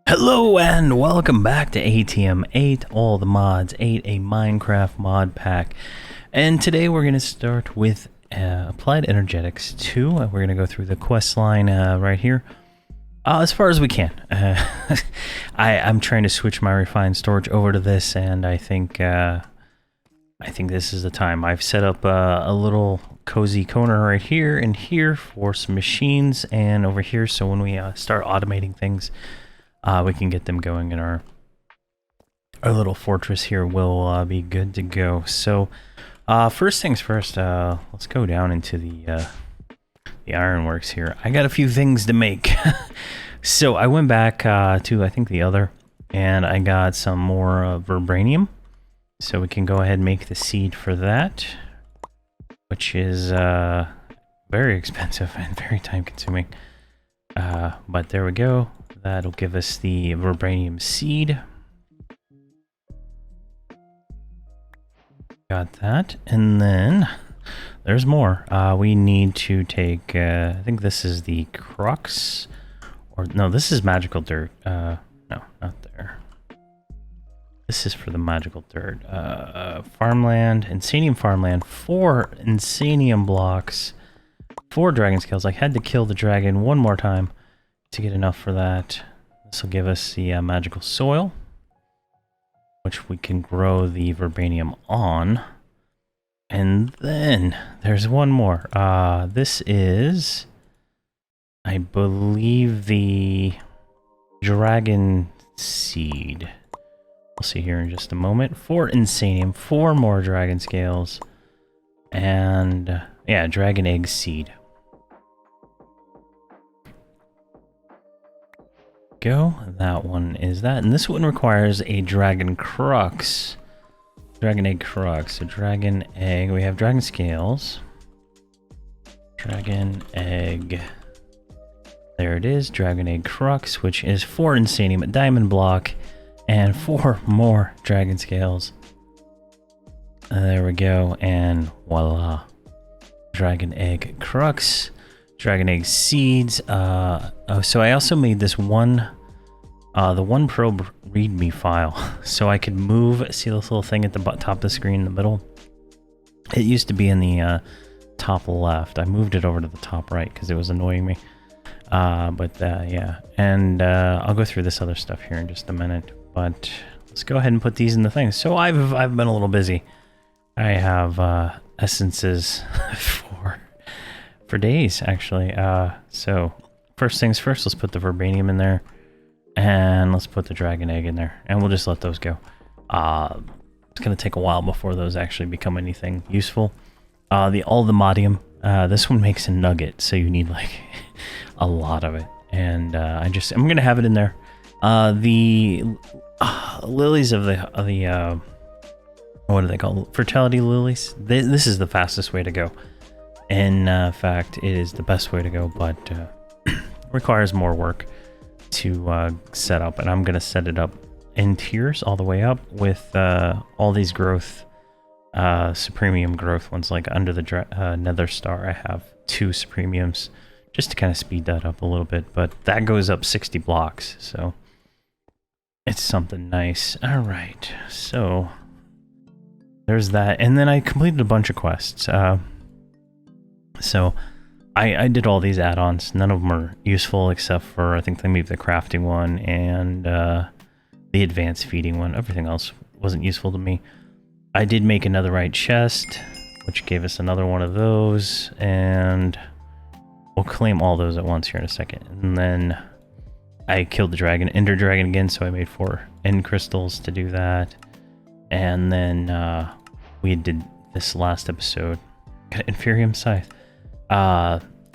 Hello and welcome back to ATM8, all the mods, 8, a Minecraft mod pack. And today we're going to start with Applied Energetics 2. We're going to go through the quest line right here as far as we can. I'm trying to switch my refined storage over to this, and I think this is the time. I've set up a little cozy corner right here and here for some machines, and over here, so when we start automating things, we can get them going in our little fortress here. Will be good to go. So first things first, let's go down into the ironworks here. I got a few things to make. So I went back to I think the other, and I got some more vibranium, so we can go ahead and make the seed for that, which is very expensive and very time consuming, but there we go. That'll give us the vibranium seed. Got that. And then there's more. We need to take, I think this is the crux. Or no, this is magical dirt. No, not there. This is for the magical dirt. Farmland, Insanium farmland, 4 Insanium blocks, 4 dragon scales. I had to kill the dragon one more time to get enough for that. This will give us the magical soil, which we can grow the vibranium on. And then there's one more. This is, I believe, the dragon seed. We'll see here in just a moment. 4 insanium, 4 more dragon scales, and yeah, dragon egg seed. Go. That one is that, and this one requires a dragon crux, dragon egg crux. So dragon egg, we have dragon scales, dragon egg, there it is, dragon egg crux, which is 4 insanium, a diamond block, and 4 more dragon scales. There we go, and voila, dragon egg crux. Dragon egg seeds. Oh, so I also made this one, the 1 probe readme file, so I could move. See this little thing at the top of the screen in the middle? It used to be in the top left. I moved it over to the top right because it was annoying me. Yeah, and I'll go through this other stuff here in just a minute. But let's go ahead and put these in the thing. So I've been a little busy. I have essences for days, actually. So first things first, let's put the vibranium in there, and let's put the dragon egg in there, and we'll just let those go. It's gonna take a while before those actually become anything useful. All the modium, this one makes a nugget, so you need like a lot of it, and I'm gonna have it in there. The lilies of the what are they called? Fertility lilies. This is the fastest way to go. In fact, it is the best way to go, but requires more work to set up, and I'm going to set it up in tiers all the way up with all these growth, supremium growth ones, like under the nether star. I have 2 supremiums just to kind of speed that up a little bit, but that goes up 60 blocks, so it's something nice. All right, so there's that, and then I completed a bunch of quests. So I did all these add-ons. None of them are useful except for, I think, maybe the crafting one and the advanced feeding one. Everything else wasn't useful to me. I did make another right chest, which gave us another one of those, and we'll claim all those at once here in a second. And then I killed the ender dragon again, so I made 4 end crystals to do that. And then we did this last episode. Got an Inferium Scythe.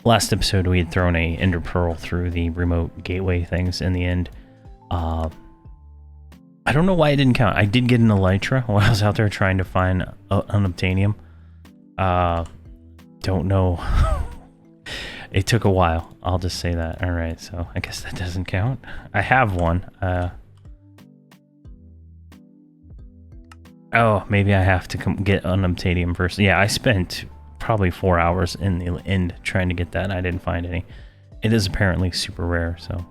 Last episode we had thrown a ender pearl through the remote gateway things in the end. I don't know why it didn't count. I did get an elytra while I was out there trying to find unobtainium. Don't know. It took a while, I'll just say that. Alright, so I guess that doesn't count. I have one. Oh, maybe I have to get unobtainium first. Yeah, I spent probably 4 hours in the end trying to get that, and I didn't find any. It is apparently super rare, so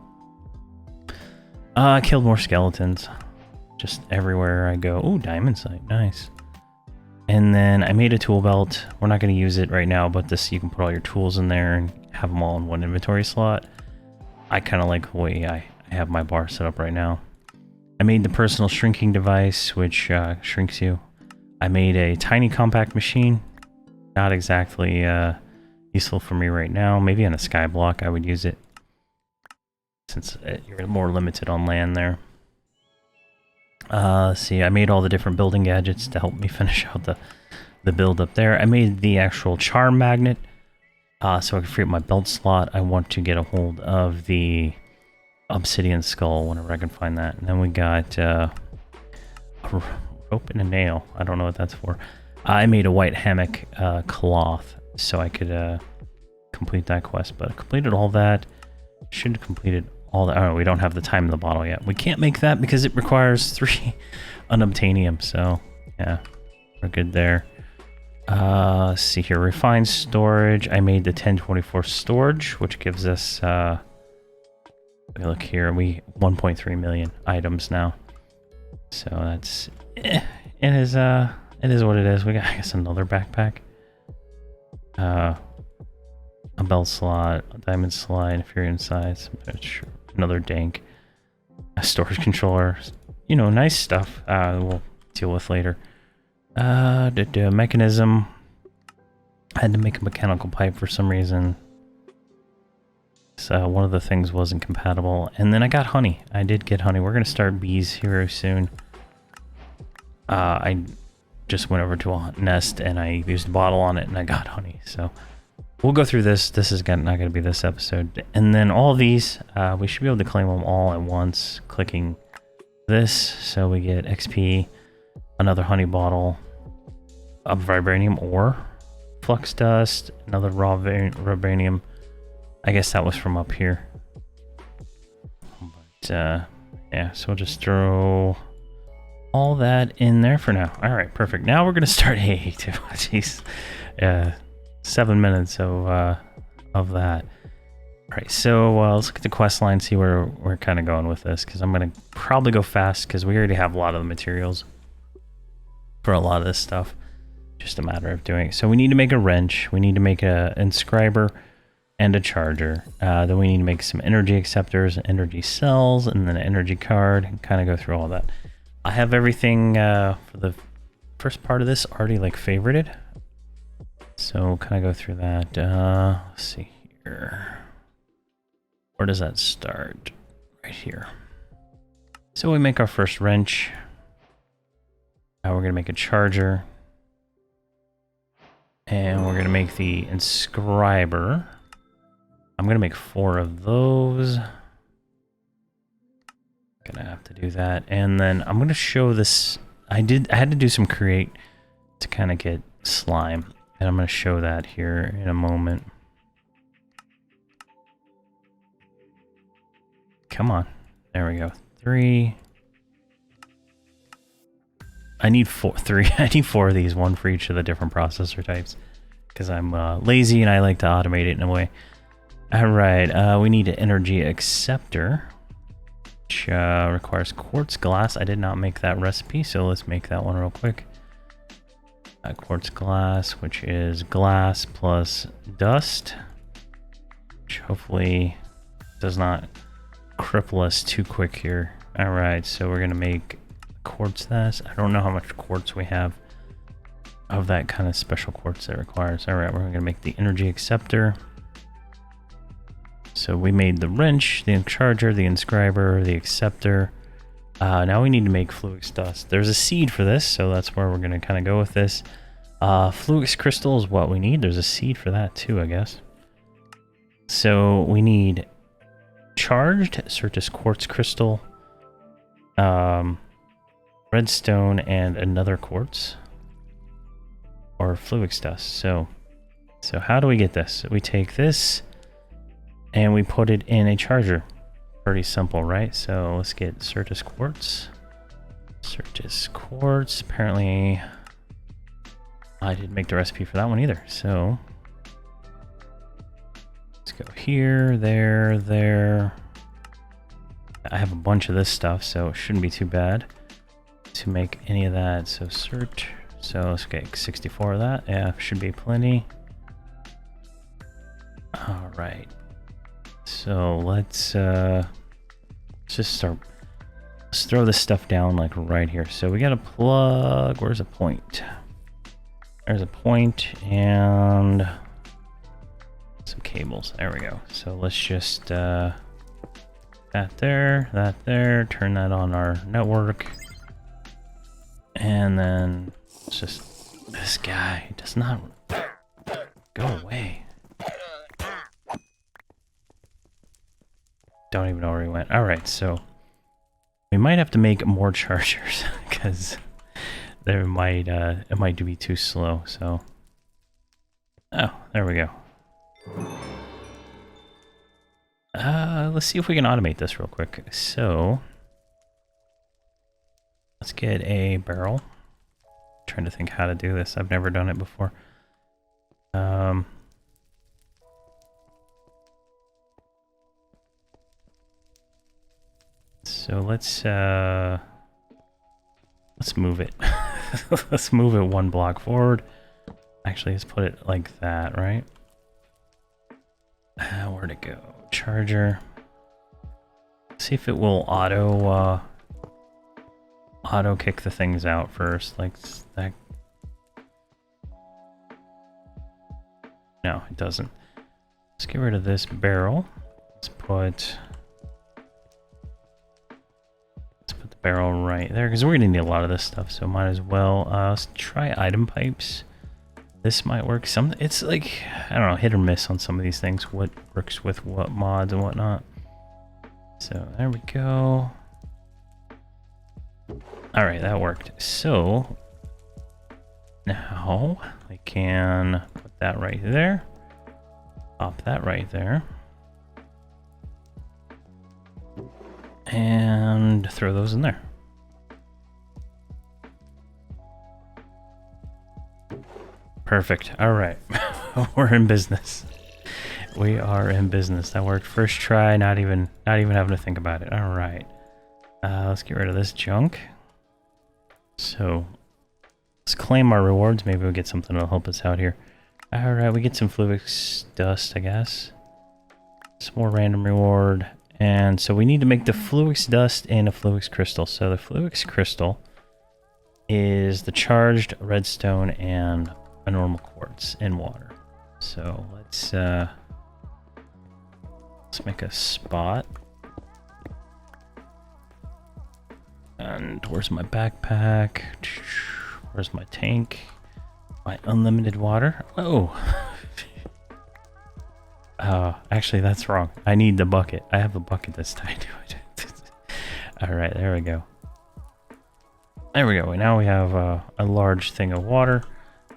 I killed more skeletons. Just everywhere I go. Oh, diamond sight. Nice. And then I made a tool belt. We're not going to use it right now, but this, you can put all your tools in there and have them all in one inventory slot. I kind of like the way I have my bar set up right now. I made the personal shrinking device, which shrinks you. I made a tiny compact machine. Not exactly useful for me right now. Maybe on a sky block I would use it, since you're more limited on land there. Let's see, I made all the different building gadgets to help me finish out the build up there. I made the actual charm magnet, so I can free up my belt slot. I want to get a hold of the obsidian skull whenever I can find that. And then we got a rope and a nail. I don't know what that's for. I made a white hammock cloth so I could complete that quest, but I completed all that. Should have completed all that. Oh, we don't have the time in the bottle yet. We can't make that because it requires 3 unobtainium, so yeah, we're good there. Let's see here. Refined storage. I made the 1024 storage, which gives us, look here, we 1.3 million items now. So that's, it is what it is. We got, I guess, another backpack. A belt slot, a diamond slide, if you're inside, another dank, a storage controller, you know, nice stuff. We'll deal with later. The mechanism. I had to make a mechanical pipe for some reason. So one of the things wasn't compatible. And then I got honey. I did get honey. We're going to start bees here soon. I just went over to a nest and I used a bottle on it and I got honey. So we'll go through this. This is not going to be this episode. And then all these, we should be able to claim them all at once, clicking this. So we get XP, another honey bottle, a vibranium ore, flux dust, another raw vibranium. I guess that was from up here. But yeah, so we'll just throw all that in there for now. All right, perfect. Now we're going to start ATM8. Jeez. 7 minutes of that. All right, so let's look at the quest line, see where we're kind of going with this, because I'm going to probably go fast because we already have a lot of the materials for a lot of this stuff. Just a matter of doing it. So we need to make a wrench. We need to make a inscriber and a charger. Then we need to make some energy acceptors, energy cells, and then an energy card, and kind of go through all that. I have everything for the first part of this already like favorited. So kind of go through that. Let's see here. Where does that start? Right here. So we make our first wrench. Now we're going to make a charger. And we're going to make the inscriber. I'm going to make 4 of those. Gonna have to do that. And then I'm going to show this. I had to do some create to kind of get slime. And I'm going to show that here in a moment. Come on. There we go. 3. I need 4 of these, 1 for each of the different processor types. Because I'm lazy and I like to automate it in a way. Alright, we need an energy acceptor. Which requires quartz glass. I did not make that recipe, so let's make that one real quick. Quartz glass, which is glass plus dust. Which hopefully does not cripple us too quick here. Alright, so we're going to make quartz this. I don't know how much quartz we have of that kind of special quartz that requires. Alright, we're going to make the energy acceptor. So we made the wrench, the charger, the inscriber, the acceptor. Now we need to make fluix dust. There's a seed for this, so that's where we're going to kind of go with this. Fluix crystal is what we need. There's a seed for that too, I guess. So we need charged Certus quartz crystal, redstone, and another quartz, or fluix dust. So how do we get this? We take this and we put it in a charger. Pretty simple, right? So let's get Certus quartz. Certus quartz. Apparently, I didn't make the recipe for that one either. So let's go here, there. Yeah, I have a bunch of this stuff, so it shouldn't be too bad to make any of that. So search. So let's get 64 of that. Yeah, should be plenty. All right. So let's just start. Let's throw this stuff down like right here. So we got a plug. Where's a point? There's a point and some cables. There we go. So let's just that there. Turn that on our network, and then it's just this guy does not go away. Don't even know where he went. All right, so we might have to make more chargers because there might it might be too slow. So, oh, there we go. Let's see if we can automate this real quick. So, let's get a barrel. I'm trying to think how to do this. I've never done it before. So let's move it. Let's move it one block forward. Actually, let's put it like that, right? Where'd it go? Charger. See if it will auto kick the things out first, like that. No, it doesn't. Let's get rid of this barrel. Let's put the barrel right there because we're gonna need a lot of this stuff, so might as well. Let's try item pipes. This might work. It's like, I don't know, hit or miss on some of these things. What works with what mods and whatnot. So there we go. All right, that worked. So now I can put that right there. Pop that right there. And throw those in there. Perfect. All right. We're in business. We are in business. That worked first try, not even having to think about it. All right. Let's get rid of this junk. So let's claim our rewards. Maybe we'll get something that'll help us out here. All right, we get some Fluix dust, I guess. Some more random reward. And so we need to make the Fluix dust and a Fluix crystal. So the Fluix crystal is the charged redstone and a normal quartz in water. So let's make a spot. And where's my backpack? Where's my tank? My unlimited water? Oh. Actually, that's wrong. I need the bucket. I have a bucket that's tied to it. All right, there we go. There we go. Now we have a large thing of water.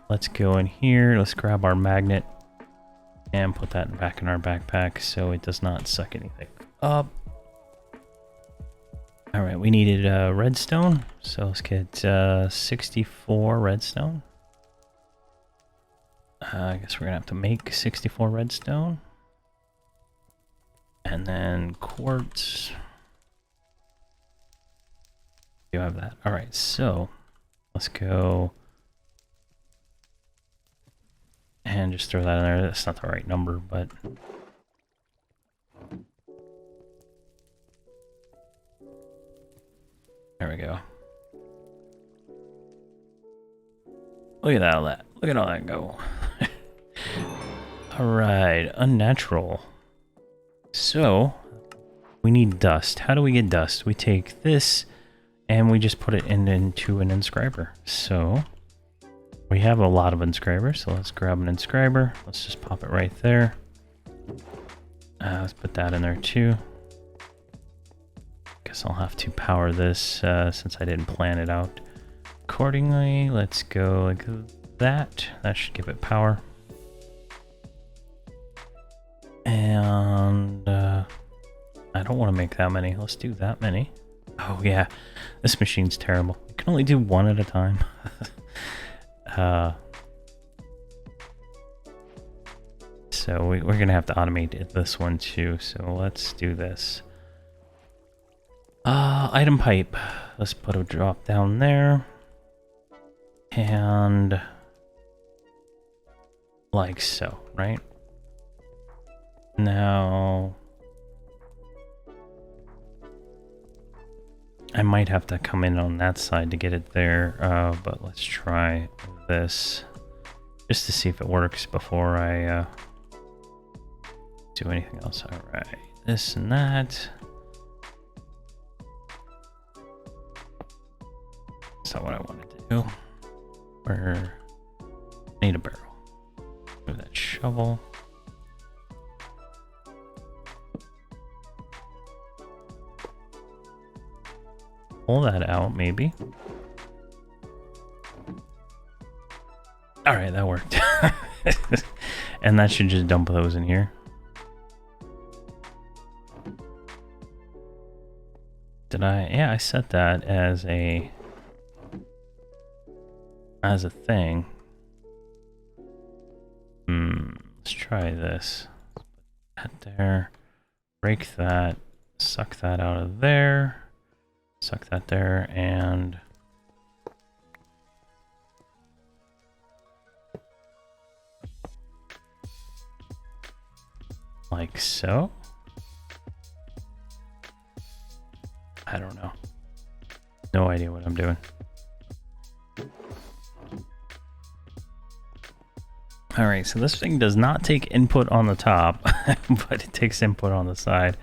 Let's go in here. Let's grab our magnet and put that back in our backpack so it does not suck anything up. All right, we needed redstone. So let's get 64 redstone. I guess we're gonna have to make 64 redstone. And then quartz. You have that. All right, so let's go and just throw that in there. That's not the right number, but there we go. Look at all that. Look at all that go. All right, unnatural. So we need dust. How do we get dust? We take this and we just put it into an inscriber. So we have a lot of inscribers. So let's grab an inscriber. Let's just pop it right there. Let's put that in there too. Guess I'll have to power this since I didn't plan it out accordingly. Let's go like that. That should give it power. And I don't want to make that many. Let's do that many. Oh yeah, this machine's terrible. You can only do one at a time. So we're gonna have to automate this one too. So let's do this. Item pipe. Let's put a drop down there. And like so, right? Now I might have to come in on that side to get it there, but let's try this just to see if it works before I do anything else. All right, this and that. That's not what I wanted to do. I need a barrel. Move that shovel. Pull that out, maybe. All right, that worked. And that should just dump those in here. Did I? Yeah, I set that as a thing. Let's try this. Put that there. Break that. Suck that out of there. Suck that there, and like so. I don't know. No idea what I'm doing. All right, so this thing does not take input on the top, but it takes input on the side.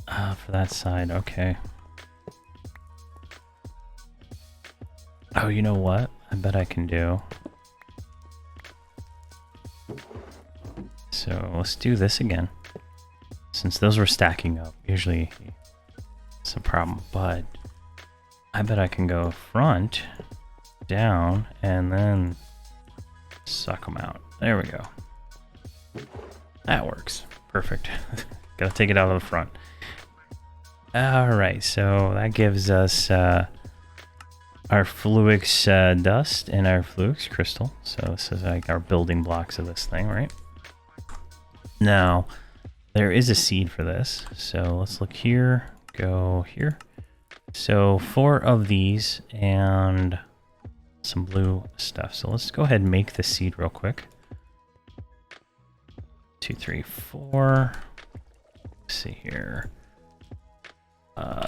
For that side, okay. Oh, you know what? I bet I can do. So let's do this again. Since those were stacking up, usually it's a problem, but I bet I can go front, down, and then suck them out. There we go. That works. Perfect. Gotta take it out of the front. Alright, so that gives us our Fluix dust and our Fluix crystal. So this is like our building blocks of this thing, right? Now, there is a seed for this. So let's look here, go here. So 4 of these and some blue stuff. So let's go ahead and make the seed real quick. 2, 3, 4. Let's see here.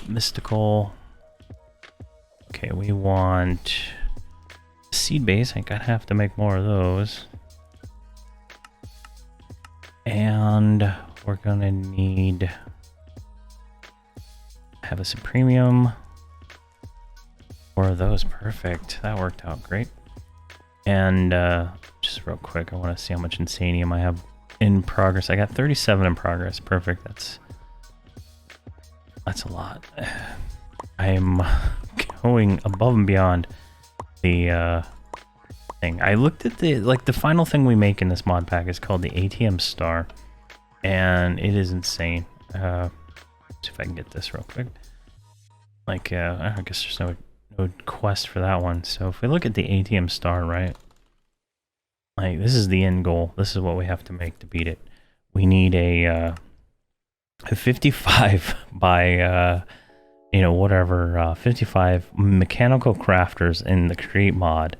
Mystical. Okay, we want seed base. I gotta have to make more of those. And we're gonna need have a supremium. 4 of those. Perfect. That worked out great. And just real quick, I want to see how much insanium I have in progress. I got 37 in progress. Perfect. That's a lot. I'm going above and beyond the thing. I looked at the final thing we make in this mod pack is called the ATM star, and it is insane. See if I can get this real quick. Like, I guess there's no quest for that one. So if we look at the ATM star, right? Like, this is the end goal. This is what we have to make to beat it. We need a 55 by, you know, whatever, 55 mechanical crafters in the create mod.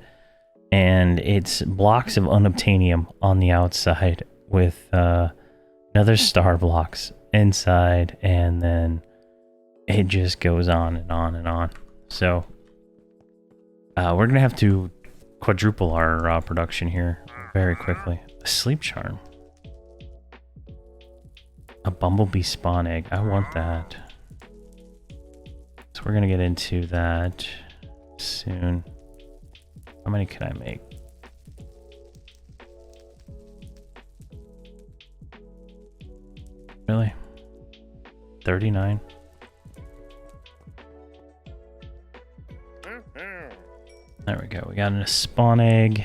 And it's blocks of unobtainium on the outside with another star blocks inside, and then it just goes on and on and on. So we're gonna have to quadruple our production here very quickly. A sleep charm, a bumblebee spawn egg. I want that. So we're gonna get into that soon. How many can I make? Really? 39? There we go. We got a spawn egg.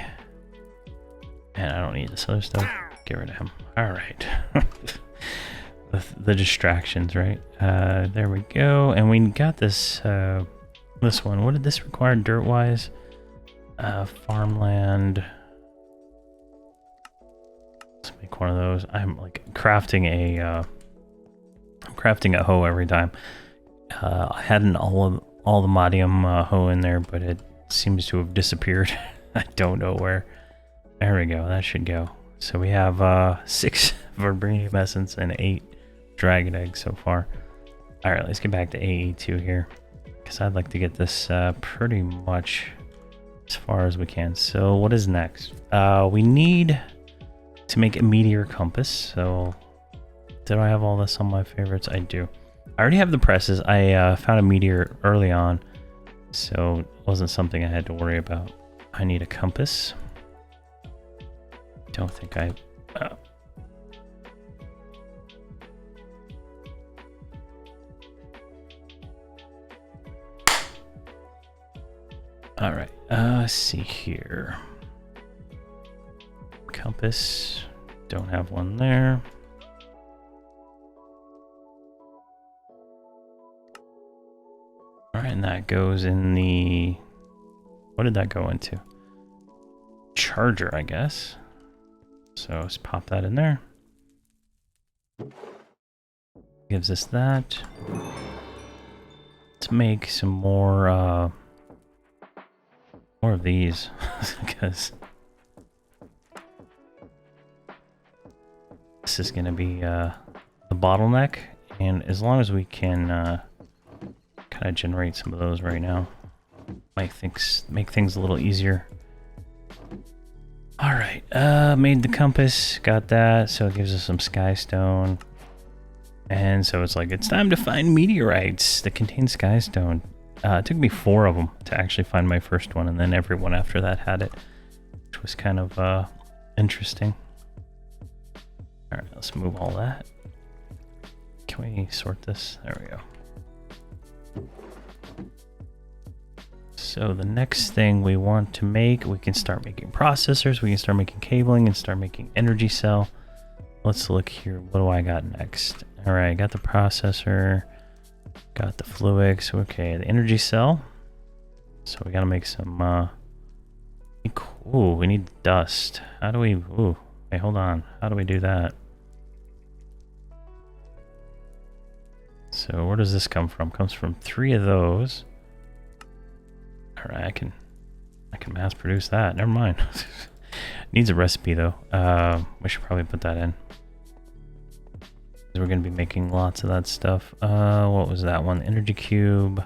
And I don't need this other stuff. Get rid of him. Alright. the distractions, right? There we go. And we got this this one. What did this require dirt-wise? Farmland. Let's make one of those. I'm like crafting a hoe every time. I had an all the modium hoe in there, but it seems to have disappeared. I don't know where. There we go. That should go. So we have 6 vibranium essence and 8 dragon eggs so far. All right, let's get back to AE2 here, because I'd like to get this pretty much as far as we can. So what is next? We need to make a meteor compass. So did I have all this on my favorites? I do. I already have the presses. I found a meteor early on, so it wasn't something I had to worry about. I need a compass. Don't think I... All right, let's see here. Compass, don't have one there. All right, and that goes in the... What did that go into? Charger, I guess. So let's pop that in there. Gives us that. Let's make some more of these, because this is going to be the bottleneck, and as long as we can kind of generate some of those right now, make things a little easier. All right, made the compass, got that, so it gives us some sky stone, and so it's like it's time to find meteorites that contain sky stone. It took me 4 of them to actually find my first one, and then everyone after that had it, which was kind of interesting. All right, let's move all that. Can we sort this? There we go. So the next thing we want to make, we can start making processors, we can start making cabling, and start making energy cell. Let's look here. What do I got next? All right, got the processor. Got the fluix. Okay, the energy cell. So we gotta make some ooh, we need dust. How do we... Ooh, hey, hold on. How do we do that? So where does this come from? Comes from 3 of those. Alright, I can mass produce that. Never mind. Needs a recipe though. We should probably put that in. We're going to be making lots of that stuff. What was that one? Energy cube,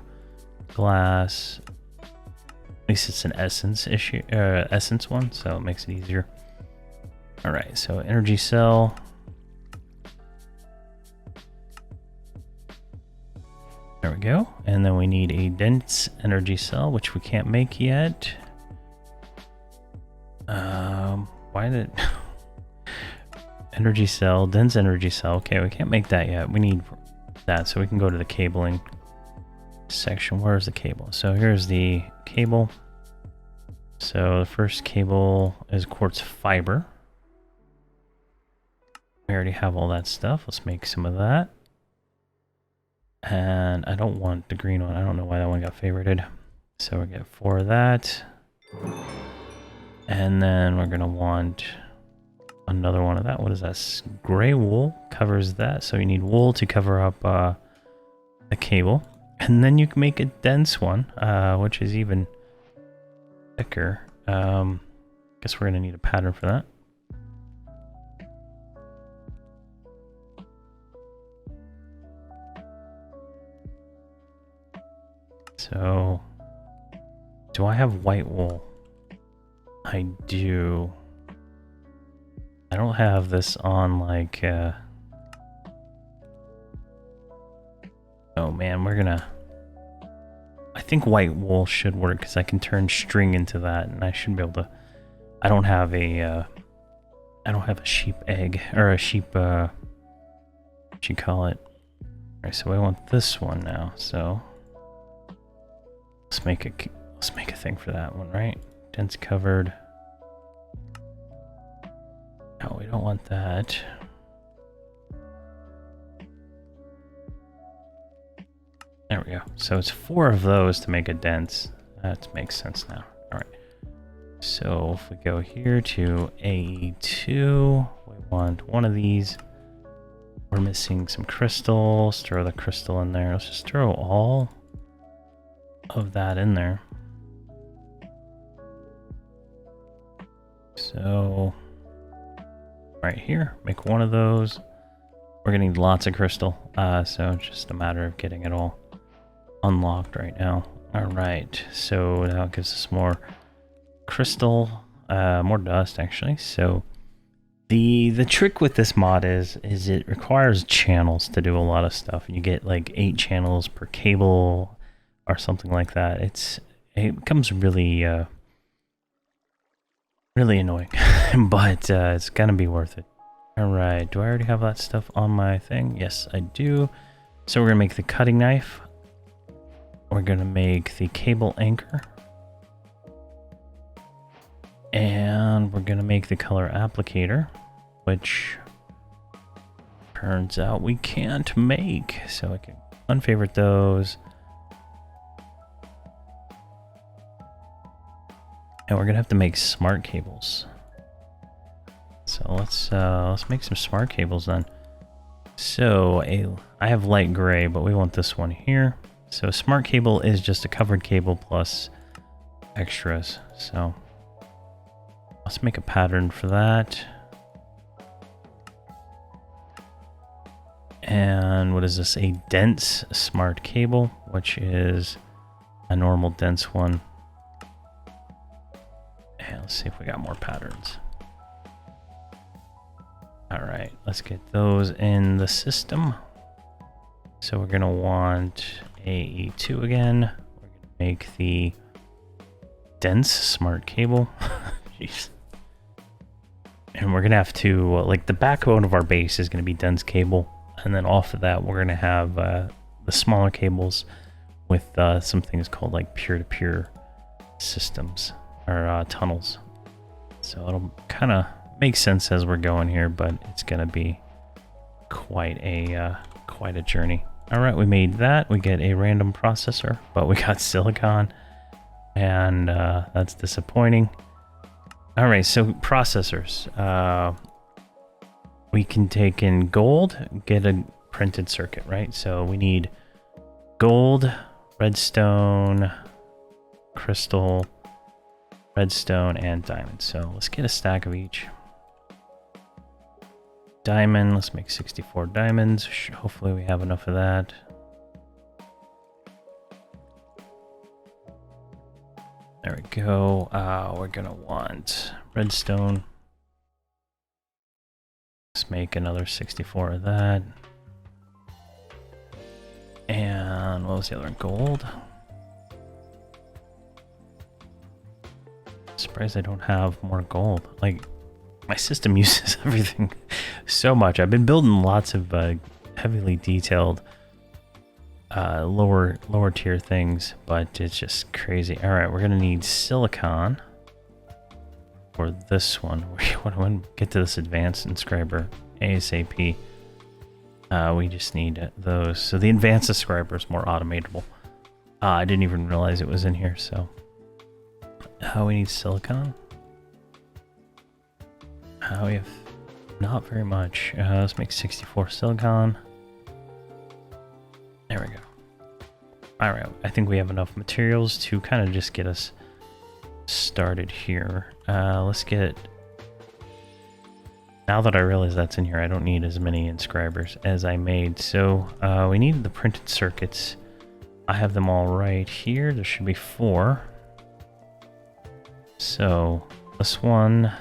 glass. At least it's an essence issue, essence one, so it makes it easier. All right, so energy cell. There we go. And then we need a dense energy cell, which we can't make yet. Why did... Energy cell, dense energy cell. Okay, we can't make that yet. We need that, so we can go to the cabling section. Where's the cable? So here's the cable. So the first cable is quartz fiber. We already have all that stuff. Let's make some of that. And I don't want the green one. I don't know why that one got favorited. So we get 4 of that. And then we're gonna want another one of that. What is that? Gray wool covers that. So you need wool to cover up the cable. And then you can make a dense one, which is even thicker. Guess we're gonna need a pattern for that. So, do I have white wool? I do. I don't have this on like, oh man, we're gonna, I think white wool should work because I can turn string into that, and I should be able to, I don't have a sheep egg, or a sheep, what you call it. Alright, so I want this one now, so let's make a thing for that one, right? Dense covered. No, we don't want that. There we go. So it's 4 of those to make a dense. That makes sense now. All right. So if we go here to AE2, we want one of these. We're missing some crystals. Throw the crystal in there. Let's just throw all of that in there. So right here, make one of those. We're gonna need lots of crystal, so it's just a matter of getting it all unlocked right now. All right, so now it gives us more crystal, more dust actually. So the trick with this mod is it requires channels to do a lot of stuff. You get like 8 channels per cable or something like that. It becomes really really annoying, but it's gonna be worth it. All right, do I already have that stuff on my thing? Yes, I do. So we're gonna make the cutting knife. We're gonna make the cable anchor. And we're gonna make the color applicator, which turns out we can't make. So I can unfavorite those. And we're gonna have to make smart cables. So let's make some smart cables then. So I have light gray, but we want this one here. So a smart cable is just a covered cable plus extras. So let's make a pattern for that. And what is this? A dense smart cable, which is a normal dense one. And let's see if we got more patterns. All right, let's get those in the system. So we're gonna want AE2 again. We're gonna make the dense smart cable. Jeez. And we're gonna have to, like, the backbone of our base is gonna be dense cable. And then off of that, we're gonna have the smaller cables with some things called like peer-to-peer systems or tunnels. So it'll kind of make sense as we're going here, but it's gonna be quite a journey. All right, we made that. We get a random processor, but we got silicon, and that's disappointing. All right, so processors. We can take in gold, get a printed circuit, right? So we need gold, redstone, crystal, redstone, and diamond. So let's get a stack of each. Diamond, let's make 64 diamonds. Hopefully we have enough of that. There we go. We're gonna want redstone. Let's make another 64 of that. And what was the other one? Gold. Surprised I don't have more gold. Like, my system uses everything so much. I've been building lots of heavily detailed lower tier things, but it's just crazy. All right, we're gonna need silicon for this one. We want to get to this advanced inscriber ASAP. We just need those. So the advanced inscriber is more automatable. I didn't even realize it was in here. So we need silicon. We have not very much. Let's make 64 silicon. There we go. All right, I think we have enough materials to kind of just get us started here. Let's get... Now that I realize that's in here, I don't need as many inscribers as I made. So we need the printed circuits. I have them all right here. There should be 4. So this one,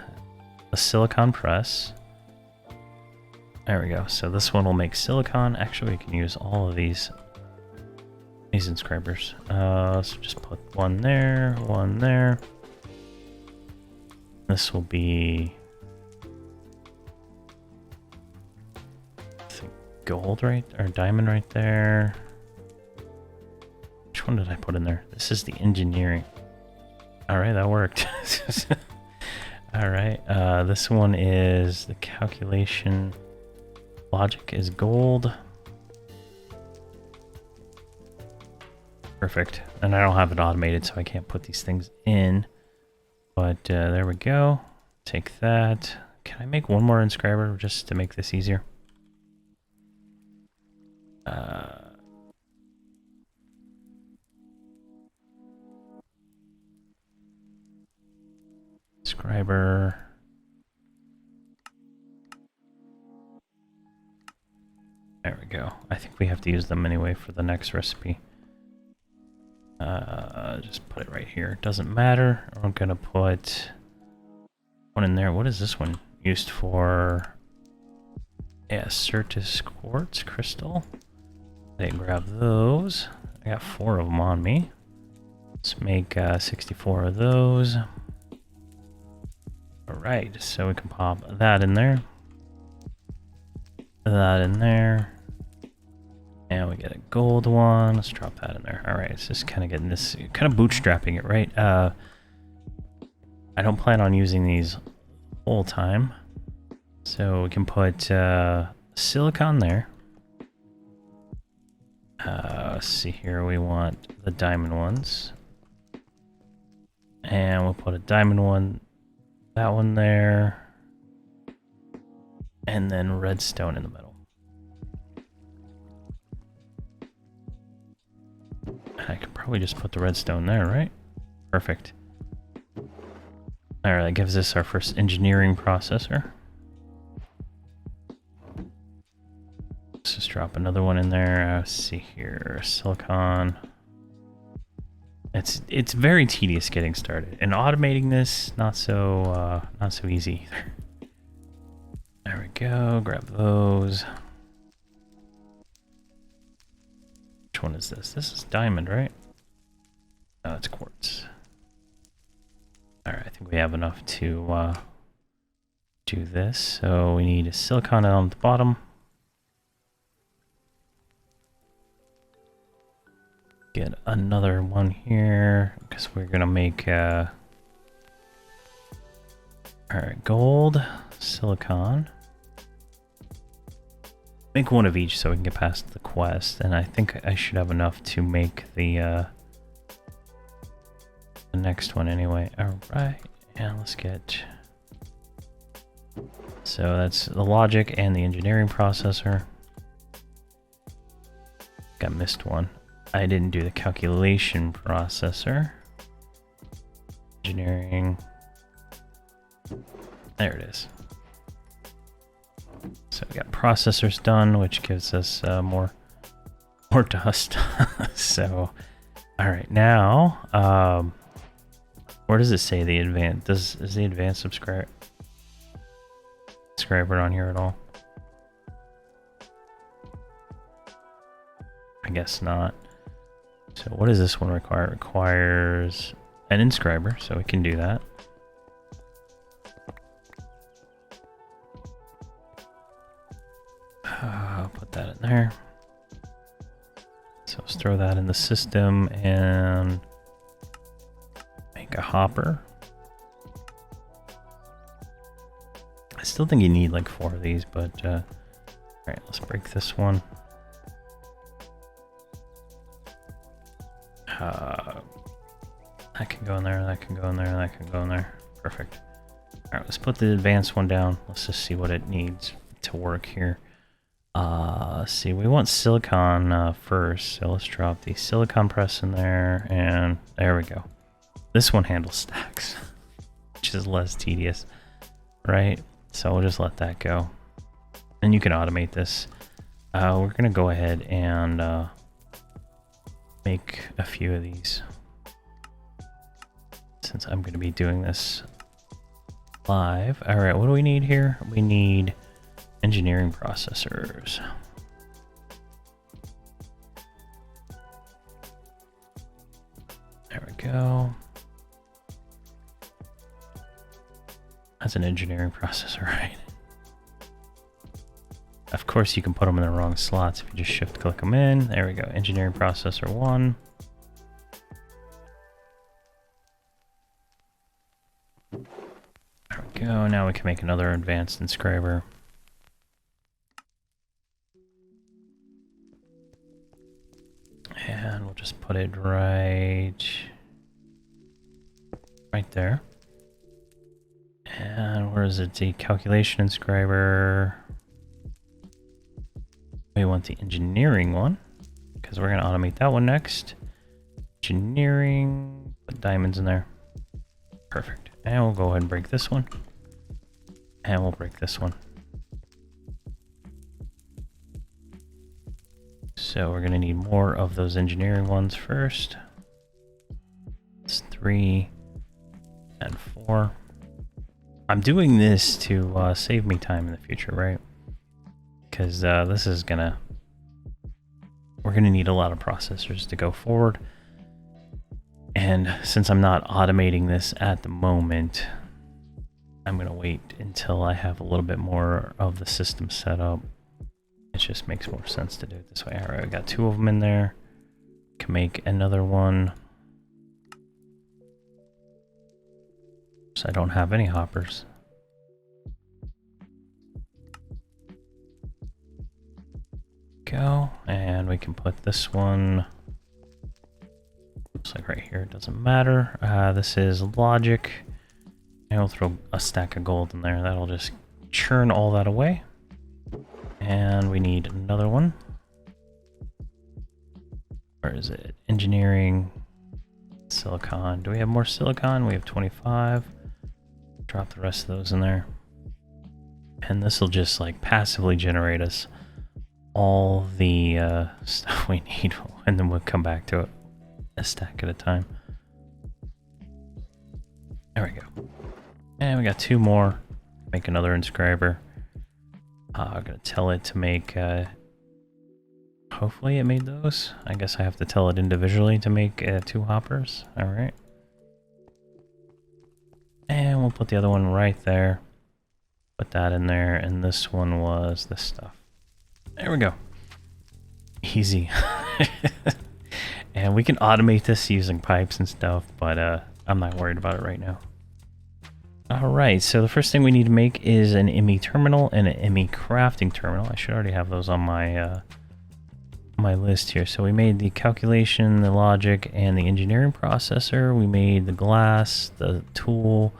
a silicon press. There we go. So this one will make silicon. Actually, we can use all of these inscribers. Let's just put one there, one there. This will be, I think, gold, right? Or diamond right there. Which one did I put in there? This is the engineering. All right, that worked. All right, this one is the calculation. Logic is gold. Perfect. And I don't have it automated, so I can't put these things in. But there we go. Take that. Can I make one more inscriber just to make this easier? Inscriber. There we go. I think we have to use them anyway for the next recipe. Just put it right here. It doesn't matter. I'm gonna put one in there. What is this one used for? Yeah, Certus quartz crystal. They grab those. I got 4 of them on me. Let's make 64 of those. Alright, so we can pop that in there. That in there. And we get a gold one. Let's drop that in there. Alright, it's just kind of getting this, kind of bootstrapping it, right? I don't plan on using these whole time. So we can put silicon there. Let's see here, we want the diamond ones. And we'll put a diamond one, that one there. And then redstone in the middle. I could probably just put the redstone there, right? Perfect. Alright, that gives us our first engineering processor. Let's just drop another one in there. Let's see here, silicon. It's very tedious getting started, and automating this not so easy either. There we go. Grab those. Which one is this? This is diamond, right? Oh, it's quartz. All right, I think we have enough to do this. So we need a silicon on the bottom. Get another one here because we're gonna make all right, gold, silicon. Make one of each so we can get past the quest, and I think I should have enough to make the next one anyway. All right, and let's get. So that's the logic and the engineering processor. Got missed one. I didn't do the calculation processor. Engineering. There it is. So we got processors done, which gives us more dust. So, all right, now, where does it say the advanced? Is the advanced subscriber on here at all? I guess not. So what does this one require? It requires an inscriber, so we can do that. I'll put that in there. So let's throw that in the system and make a hopper. I still think you need like 4 of these, but all right, let's break this one. That can go in there, that can go in there, that can go in there. Perfect. Alright, let's put the advanced one down. Let's just see what it needs to work here. Let's see, we want silicon first, so let's drop the silicon press in there, and there we go. This one handles stacks, which is less tedious, right? So we'll just let that go. And you can automate this. We're gonna go ahead and make a few of these, since I'm going to be doing this live. All right, what do we need here? We need engineering processors. There we go. That's an engineering processor, right? Of course, you can put them in the wrong slots if you just shift click them in. There we go. Engineering processor 1. There we go. Now we can make another advanced inscriber. And we'll just put it right there. And where is it? The calculation inscriber. We want the engineering one because we're going to automate that one next. Engineering, put diamonds in there. Perfect. And we'll go ahead and break this one. And we'll break this one. So we're going to need more of those engineering ones first. It's 3 and 4. I'm doing this to save me time in the future, right? Because this is gonna... We're gonna need a lot of processors to go forward. And since I'm not automating this at the moment, I'm gonna wait until I have a little bit more of the system set up. It just makes more sense to do it this way. Alright, I got 2 of them in there. Can make another one. So I don't have any hoppers. Go, and we can put this one, looks like right here, it doesn't matter. This is logic, and we'll throw a stack of gold in there. That'll just churn all that away. And we need another one. Where is it? Engineering, silicon. Do we have more silicon? We have 25. Drop the rest of those in there. And this will just like passively generate us all the stuff we need, and then we'll come back to it a stack at a time. There we go. And we got 2 more. Make another inscriber. I'm gonna tell it to make hopefully it made those. I guess I have to tell it individually to make 2 hoppers. All right. And we'll put the other one right there. Put that in there, and this one was this stuff. There we go. Easy. And we can automate this using pipes and stuff, but I'm not worried about it right now. Alright, so the first thing we need to make is an ME terminal and an ME crafting terminal. I should already have those on my my list here. So we made the calculation, the logic, and the engineering processor. We made the glass, the tool,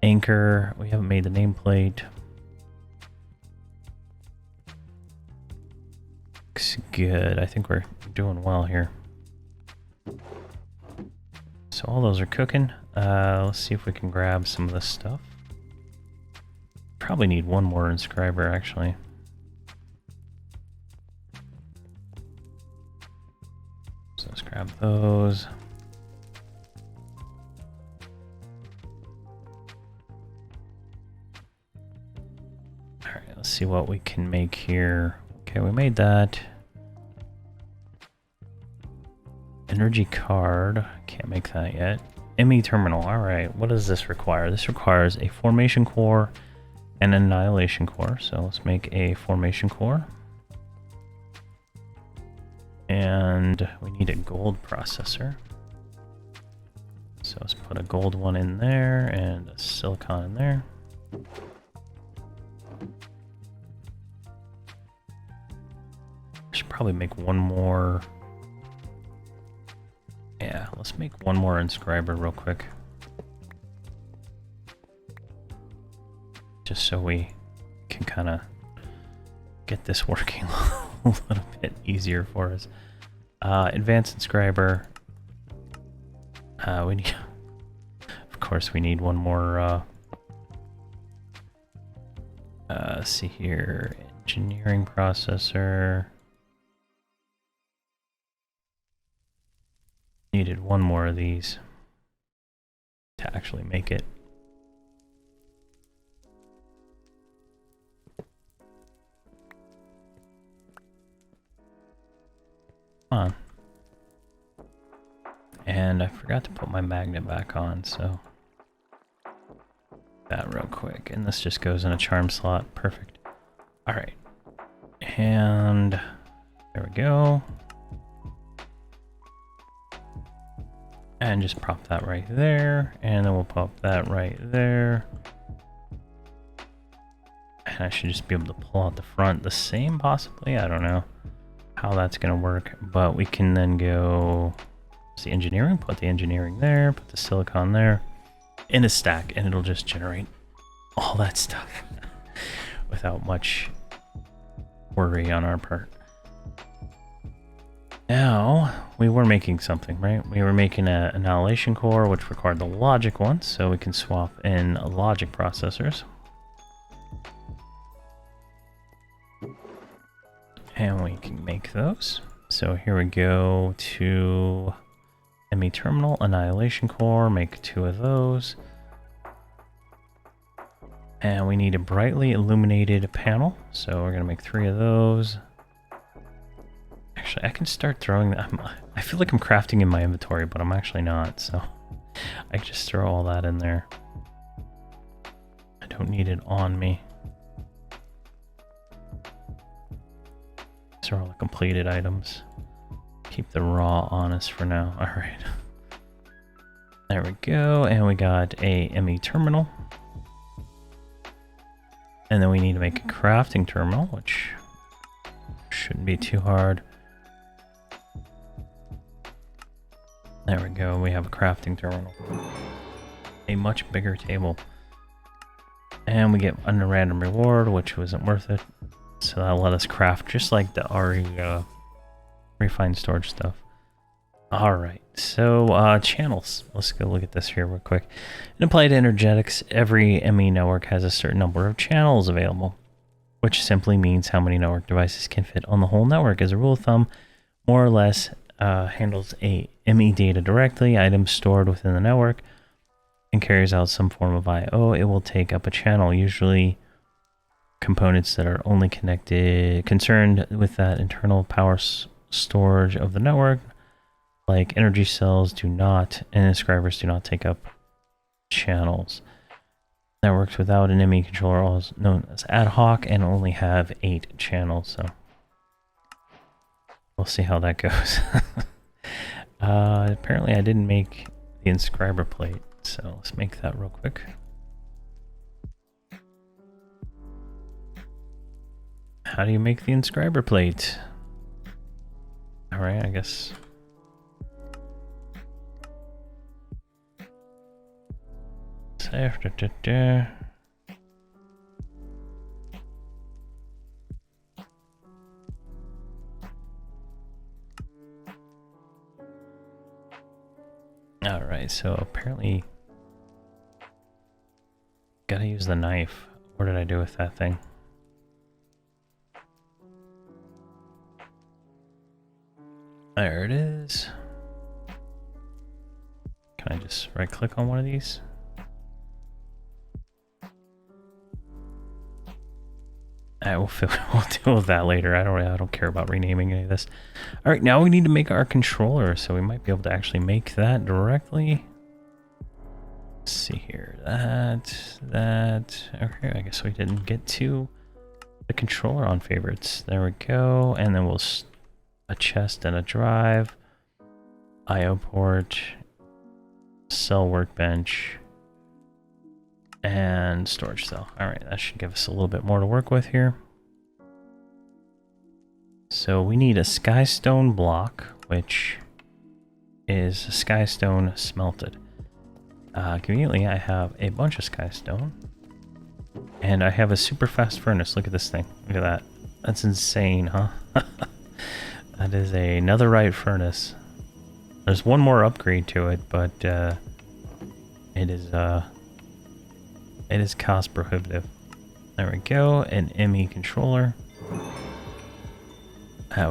anchor. We haven't made the nameplate. Looks good. I think we're doing well here. So all those are cooking. Let's see if we can grab some of this stuff. Probably need one more inscriber, actually. So let's grab those. Alright, let's see what we can make here. Okay, we made that. Energy card. Can't make that yet. ME terminal. Alright, what does this require? This requires a formation core and an annihilation core. So let's make a formation core. And we need a gold processor. So let's put a gold one in there and a silicon in there. Should probably make one more. Yeah, let's make one more inscriber real quick. Just so we can kind of get this working a little bit easier for us. Advanced inscriber. We need, of course, we need one more. Let's see here, engineering processor. Needed one more of these to actually make it. Come on. And I forgot to put my magnet back on, so that real quick. And this just goes in a charm slot. Perfect. All right. And there we go. And just prop that right there, and then we'll pop that right there. And I should just be able to pull out the front the same, possibly. I don't know how that's gonna work, but we can then go to the engineering, put the engineering there, put the silicon there, in a stack, and it'll just generate all that stuff without much worry on our part. Now, we were making something, right? We were making an annihilation core, which required the logic one, so we can swap in logic processors. And we can make those. So here we go to ME terminal, annihilation core, make 2 of those. And we need a brightly illuminated panel, so we're going to make 3 of those. Actually, I can start throwing them. I feel like I'm crafting in my inventory, but I'm actually not, so I can just throw all that in there. I don't need it on me. These are all the completed items. Keep the raw on us for now. Alright. There we go, and we got a ME terminal. And then we need to make a crafting terminal, which shouldn't be too hard. There we go, we have a crafting terminal. A much bigger table. And we get a random reward, which wasn't worth it. So that'll let us craft just like the refined storage stuff. Alright, so channels. Let's go look at this here real quick. In applied energetics, every ME network has a certain number of channels available, which simply means how many network devices can fit on the whole network. As a rule of thumb, more or less handles a ME data directly, items stored within the network, and carries out some form of I/O. It will take up a channel, usually components that are only concerned with that internal power storage of the network, like energy cells do not, and inscribers do not take up channels. Networks without an ME controller are also known as ad hoc and only have 8 channels, so we'll see how that goes. Apparently I didn't make the inscriber plate, so let's make that real quick. How do you make the inscriber plate? Alright, I guess. Save. Alright, so apparently gotta use the knife. What did I do with that thing? There it is. Can I just right click on one of these? We'll deal with that later. I don't care about renaming any of this. All right, now we need to make our controller, so we might be able to actually make that directly. Let's see here, that. Okay, I guess we didn't get to the controller on favorites. There we go, and then we'll a chest and a drive, I/O port, cell workbench, and storage cell. Alright, that should give us a little bit more to work with here. So we need a skystone block, which is skystone smelted. Conveniently, I have a bunch of skystone. And I have a super fast furnace. Look at this thing. Look at that. That's insane, huh? That is a netherite furnace. There's one more upgrade to it, but it is cost prohibitive. There we go, an ME controller.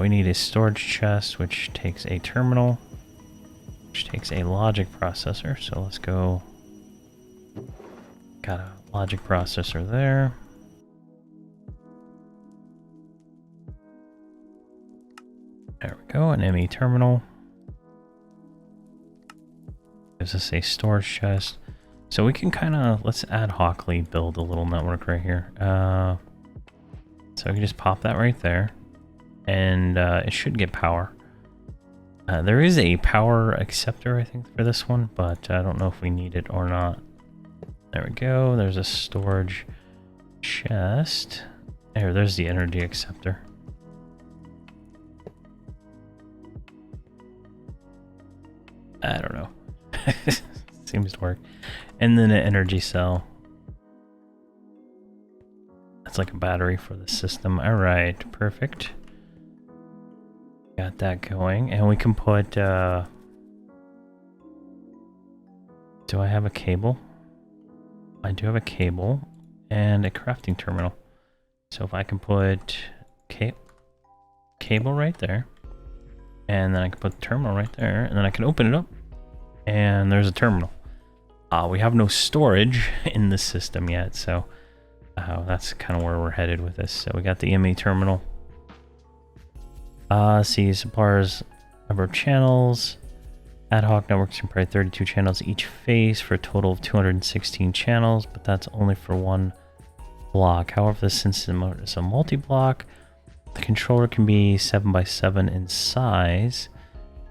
We need a storage chest, which takes a terminal, which takes a logic processor. So let's go. Got a logic processor there. There we go, an ME terminal. Gives us a storage chest. So we can kind of, let's ad hocly build a little network right here. So we can just pop that right there. And it should get power. There is a power acceptor, I think, for this one, but I don't know if we need it or not. There we go. There's a storage chest. There's the energy acceptor. I don't know. Seems to work. And then an energy cell. That's like a battery for the system. Alright, perfect. Got that going, and we can put, do I have a cable? I do have a cable and a crafting terminal. So if I can put cable right there, and then I can put the terminal right there, and then I can open it up, and there's a terminal. We have no storage in the system yet, so that's kind of where we're headed with this. So we got the ME terminal. See suppliers number of channels. Ad hoc networks can provide 32 channels each face for a total of 216 channels, but that's only for one block. However, since it's a multi-block, the controller can be 7x7 in size.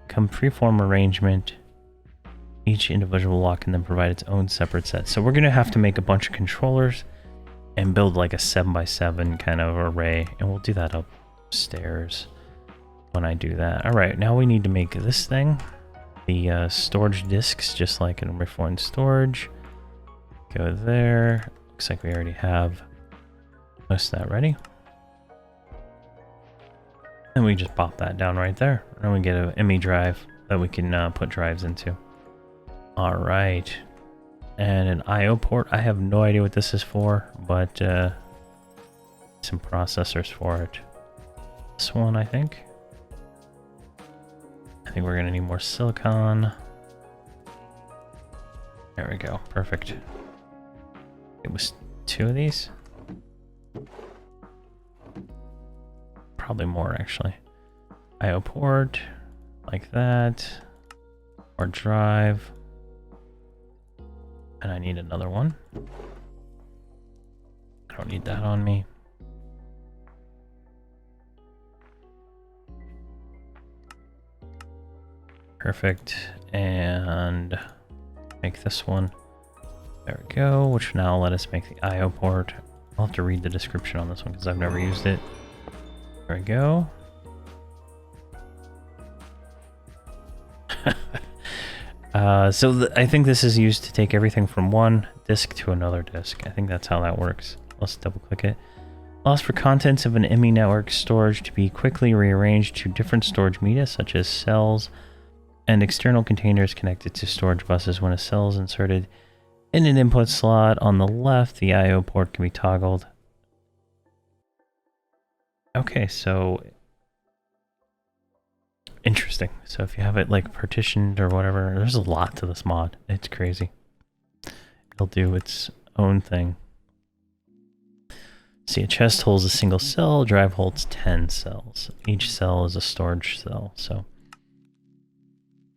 Come freeform arrangement. Each individual block can then provide its own separate set. So we're going to have to make a bunch of controllers and build like a 7x7 kind of array, and we'll do that upstairs when I do that. All right, now we need to make this thing. The storage disks, just like in reformed storage. Go there. Looks like we already have most of that ready. And we just pop that down right there. And we get an ME drive that we can put drives into. All right. And an IO port. I have no idea what this is for, but some processors for it. This one, I think. I think we're gonna need more silicon. There we go, perfect. It was 2 of these. Probably more actually. IO port, like that. Or drive. And I need another one. I don't need that on me. Perfect, and make this one. There we go, which now let us make the IO port. I'll have to read the description on this one because I've never used it. There we go. I think this is used to take everything from one disk to another disk. I think that's how that works. Let's double click it. Allows for contents of an ME network storage to be quickly rearranged to different storage media such as cells and external containers connected to storage buses. When a cell is inserted in an input slot on the left, the IO port can be toggled. Okay, so interesting. So if you have it like partitioned or whatever, there's a lot to this mod. It's crazy. It'll do its own thing. See, a chest holds a single cell, a drive holds 10 cells. Each cell is a storage cell, so.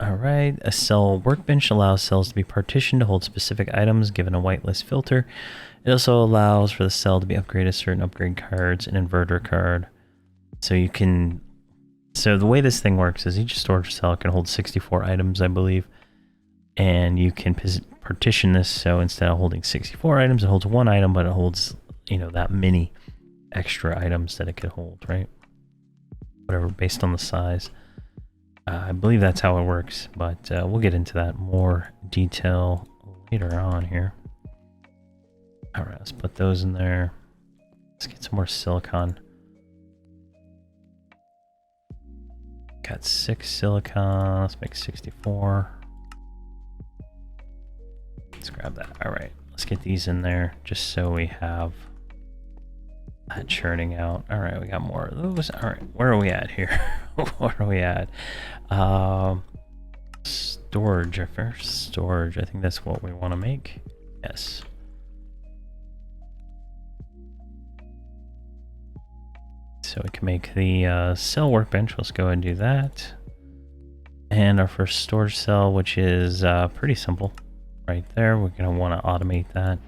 Alright, a cell workbench allows cells to be partitioned to hold specific items given a whitelist filter. It also allows for the cell to be upgraded certain upgrade cards, an inverter card. So you can... So the way this thing works is each storage cell can hold 64 items, I believe. And you can partition this, so instead of holding 64 items, it holds 1 item, but it holds, you know, that many extra items that it could hold, right? Whatever, based on the size. I believe that's how it works, but we'll get into that more detail later on here. All right, let's put those in there. Let's get some more silicon. Got 6 silicon. Let's make 64. Let's grab that. All right, let's get these in there just so we have that churning out. All right, we got more of those. All right, where are we at here? Where are we at? Storage. First storage. I think that's what we want to make. Yes. So we can make the cell workbench. Let's go ahead and do that. And our first storage cell, which is pretty simple. Right there. We're going to want to automate that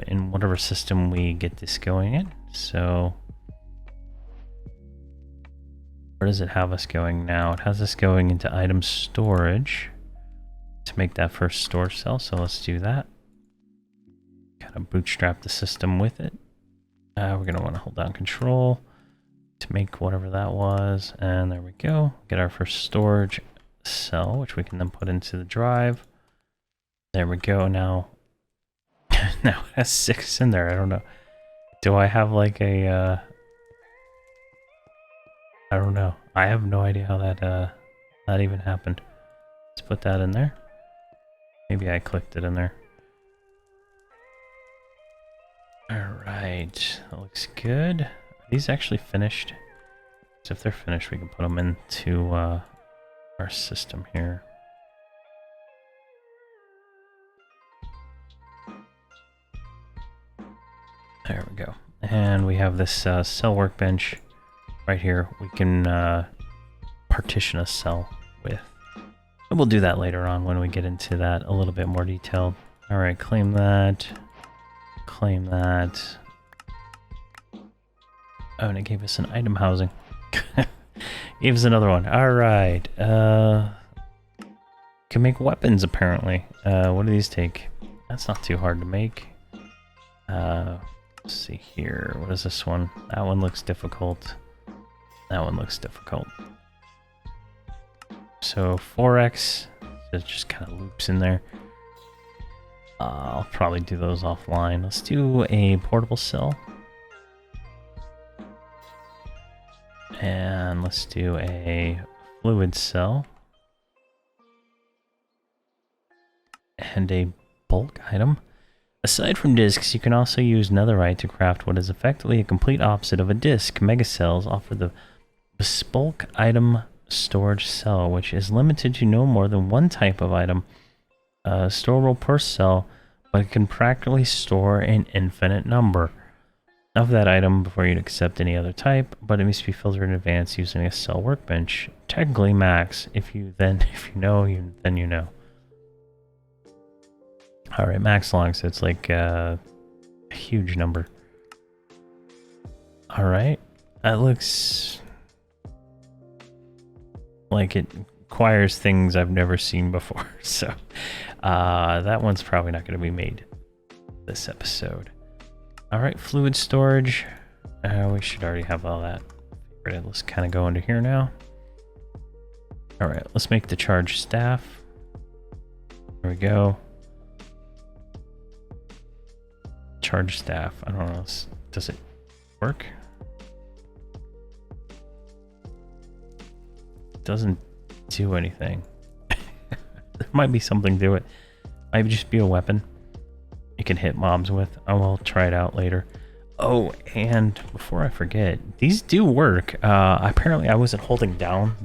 in whatever system we get this going in. So where does it have us going now? It has us going into item storage to make that first storage cell. So let's do that. Kind of bootstrap the system with it. We're going to want to hold down control to make whatever that was. And there we go. Get our first storage cell, which we can then put into the drive. There we go. Now it has 6 in there. I don't know. Do I have like a... I don't know. I have no idea how that even happened. Let's put that in there. Maybe I clicked it in there. Alright, that looks good. Are these actually finished? So if they're finished, we can put them into our system here. There we go. And we have this cell workbench right here. We can partition a cell with. And we'll do that later on when we get into that a little bit more detailed. All right, claim that. Claim that. Oh, and it gave us an item housing. Gave us another one. All right. Can make weapons apparently. What do these take? That's not too hard to make. Let's see here. What is this one? That one looks difficult. That one looks difficult. So 4x, it just kind of loops in there. I'll probably do those offline. Let's do a portable cell. And let's do a fluid cell. And a bulk item. Aside from discs, you can also use netherite to craft what is effectively a complete opposite of a disc. Megacells offer the bespoke item storage cell, which is limited to no more than one type of item storable per cell, but it can practically store an infinite number of that item before you'd accept any other type, but it must be filtered in advance using a cell workbench. Technically max. If you know, then you know. Alright, max long, so it's like a huge number. Alright, that looks like it requires things I've never seen before, so that one's probably not going to be made this episode. Alright, fluid storage. We should already have all that. Let's kind of go into here now. Alright, let's make the charge staff. There we go. Charge staff. I don't know. Does it work? It doesn't do anything. There might be something to it. Might just be a weapon you can hit mobs with. I will try it out later. Oh, and before I forget, these do work. Apparently I wasn't holding down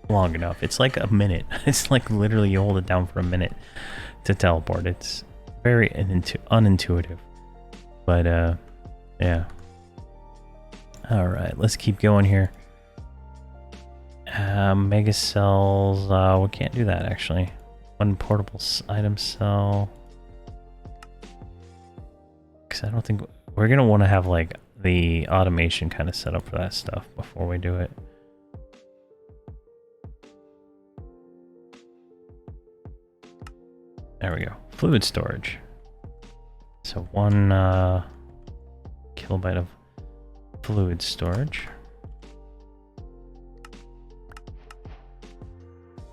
long enough. It's like a minute. It's like literally you hold it down for a minute to teleport. It's very unintuitive. But, yeah. Alright, let's keep going here. Mega cells, we can't do that actually. One portable item cell. Because I don't think... We're going to want to have like the automation kind of set up for that stuff before we do it. There we go. Fluid storage. So 1 kilobyte of fluid storage.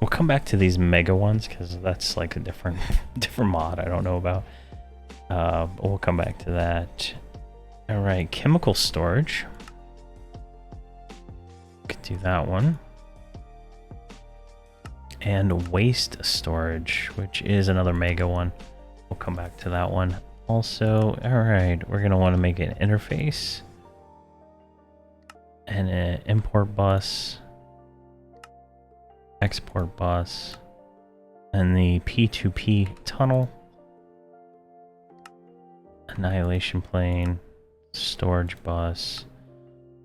We'll come back to these mega ones because that's like a different mod I don't know about. But we'll come back to that. All right, chemical storage. Could do that one. And waste storage, which is another mega one. We'll come back to that one. Also, all right, we're gonna want to make an interface and an import bus, export bus, and the P2P tunnel, annihilation plane, storage bus,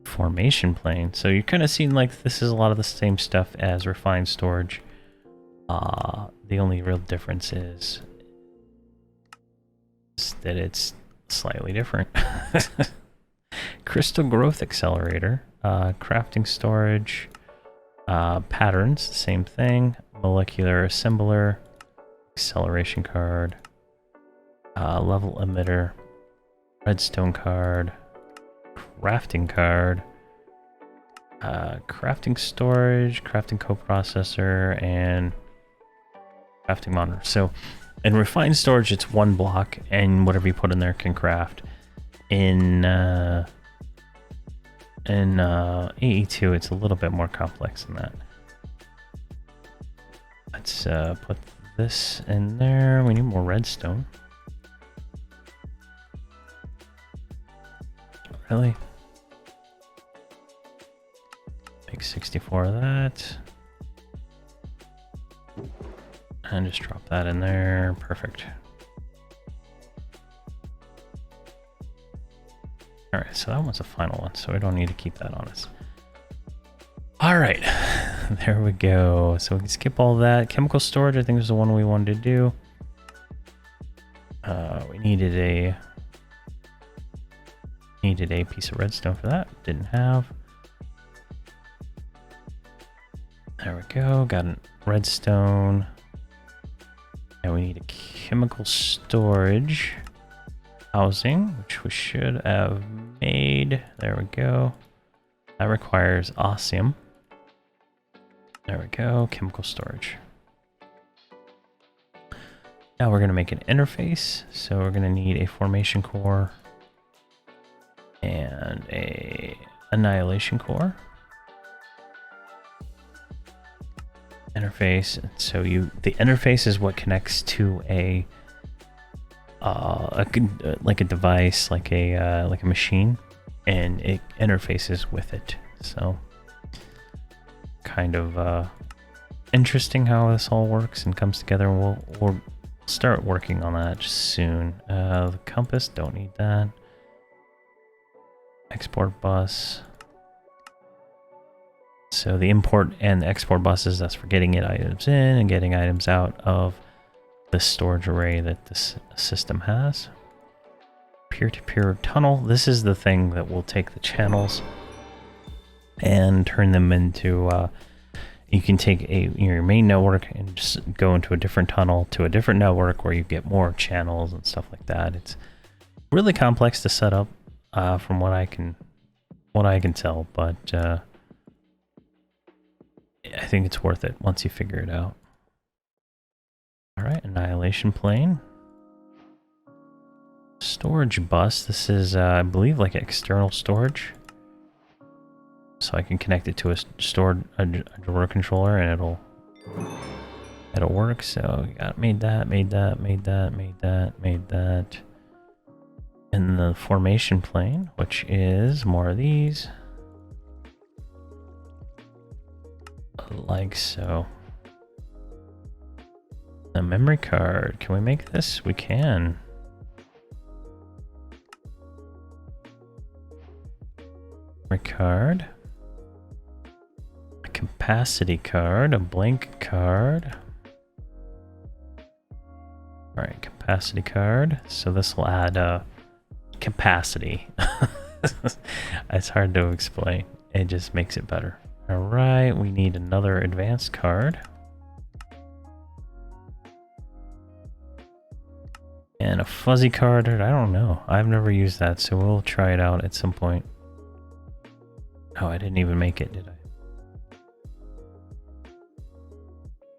formation plane. So you're kind of seeing like this is a lot of the same stuff as refined storage. The only real difference is that it's slightly different. Crystal growth accelerator, crafting storage, patterns, same thing, molecular assembler, acceleration card, level emitter, redstone card, crafting card, crafting storage, crafting coprocessor, and crafting monitor. So in refined storage, it's one block, and whatever you put in there can craft. In In AE2, it's a little bit more complex than that. Let's put this in there. We need more redstone. Really? Make 64 of that. And just drop that in there. Perfect. Alright, so that one's the final one, so we don't need to keep that on us. Alright, there we go. So we can skip all that. Chemical storage, I think, was the one we wanted to do. We needed a piece of redstone for that. Didn't have. There we go. Got a redstone. And we need a chemical storage housing, which we should have made. There we go. That requires osmium. There we go. Chemical storage. Now we're going to make an interface. So we're going to need a formation core and a annihilation core. Interface. So the interface is what connects to like a device, like a machine, and it interfaces with it. So kind of interesting how this all works and comes together. We'll start working on that soon. The compass, don't need that. Export bus. So the import and the export buses, that's for getting items in and getting items out of the storage array that this system has. Peer-to-peer tunnel. This is the thing that will take the channels and turn them into, you can take your main network and just go into a different tunnel to a different network where you get more channels and stuff like that. It's really complex to set up, from what I can tell, but I think it's worth it once you figure it out. All right, annihilation plane. Storage bus. This is, I believe, like external storage. So I can connect it to a drawer controller, and it'll work. So made that. And the formation plane, which is more of these, like so. A memory card. Can we make this? We can. Memory card. A capacity card. A blank card. Alright, capacity card. So this will add capacity. It's hard to explain. It just makes it better. Alright, we need another advanced card. And a fuzzy card, I don't know. I've never used that, so we'll try it out at some point. Oh, I didn't even make it, did I?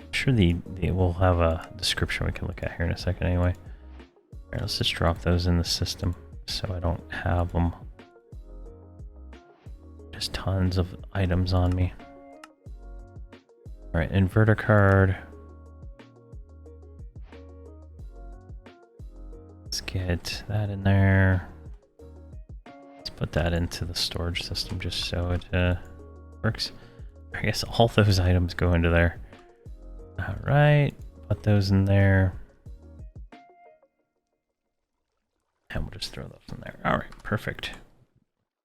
I'm sure we'll have a description we can look at here in a second anyway. Alright, let's just drop those in the system so I don't have them. Just tons of items on me. Alright, inverter card. Let's get that in there. Let's put that into the storage system just so it works. I guess all those items go into there. Alright, put those in there. And we'll just throw those in there. Alright, perfect.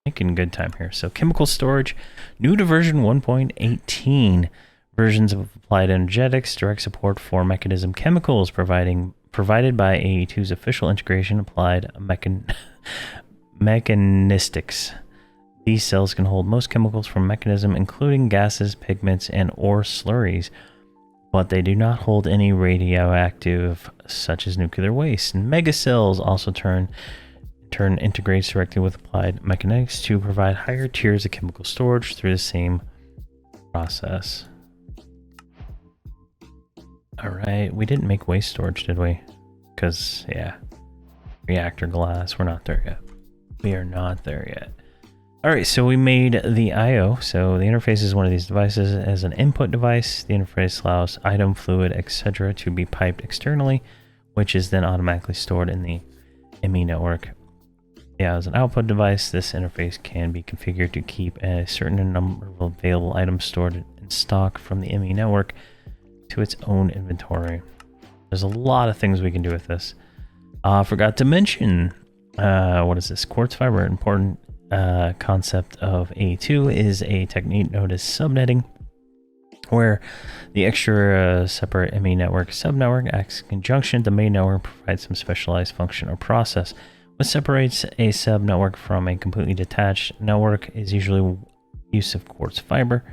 Making good time here. So chemical storage, new to version 1.18. Versions of applied energetics, direct support for mechanism chemicals, provided by AE2's official integration applied Mechanistics. These cells can hold most chemicals from mechanism, including gases, pigments, and or slurries, but they do not hold any radioactive, such as nuclear waste. And megacells also turn integrates directly with applied mechanics to provide higher tiers of chemical storage through the same process. Alright, we didn't make waste storage, did we? Because, yeah, reactor glass, we're not there yet. We are not there yet. All right, so we made the I/O. So the interface is one of these devices as an input device. The interface allows item, fluid, etc. to be piped externally, which is then automatically stored in the ME network. Yeah, as an output device, this interface can be configured to keep a certain number of available items stored in stock from the ME network to its own inventory. There's a lot of things we can do with this. Forgot to mention, what is this? Quartz fiber. Important concept of A2 is a technique known as subnetting, where the extra separate ME network subnetwork acts in conjunction. The main network provides some specialized function or process. What separates a subnetwork from a completely detached network is usually use of quartz fiber.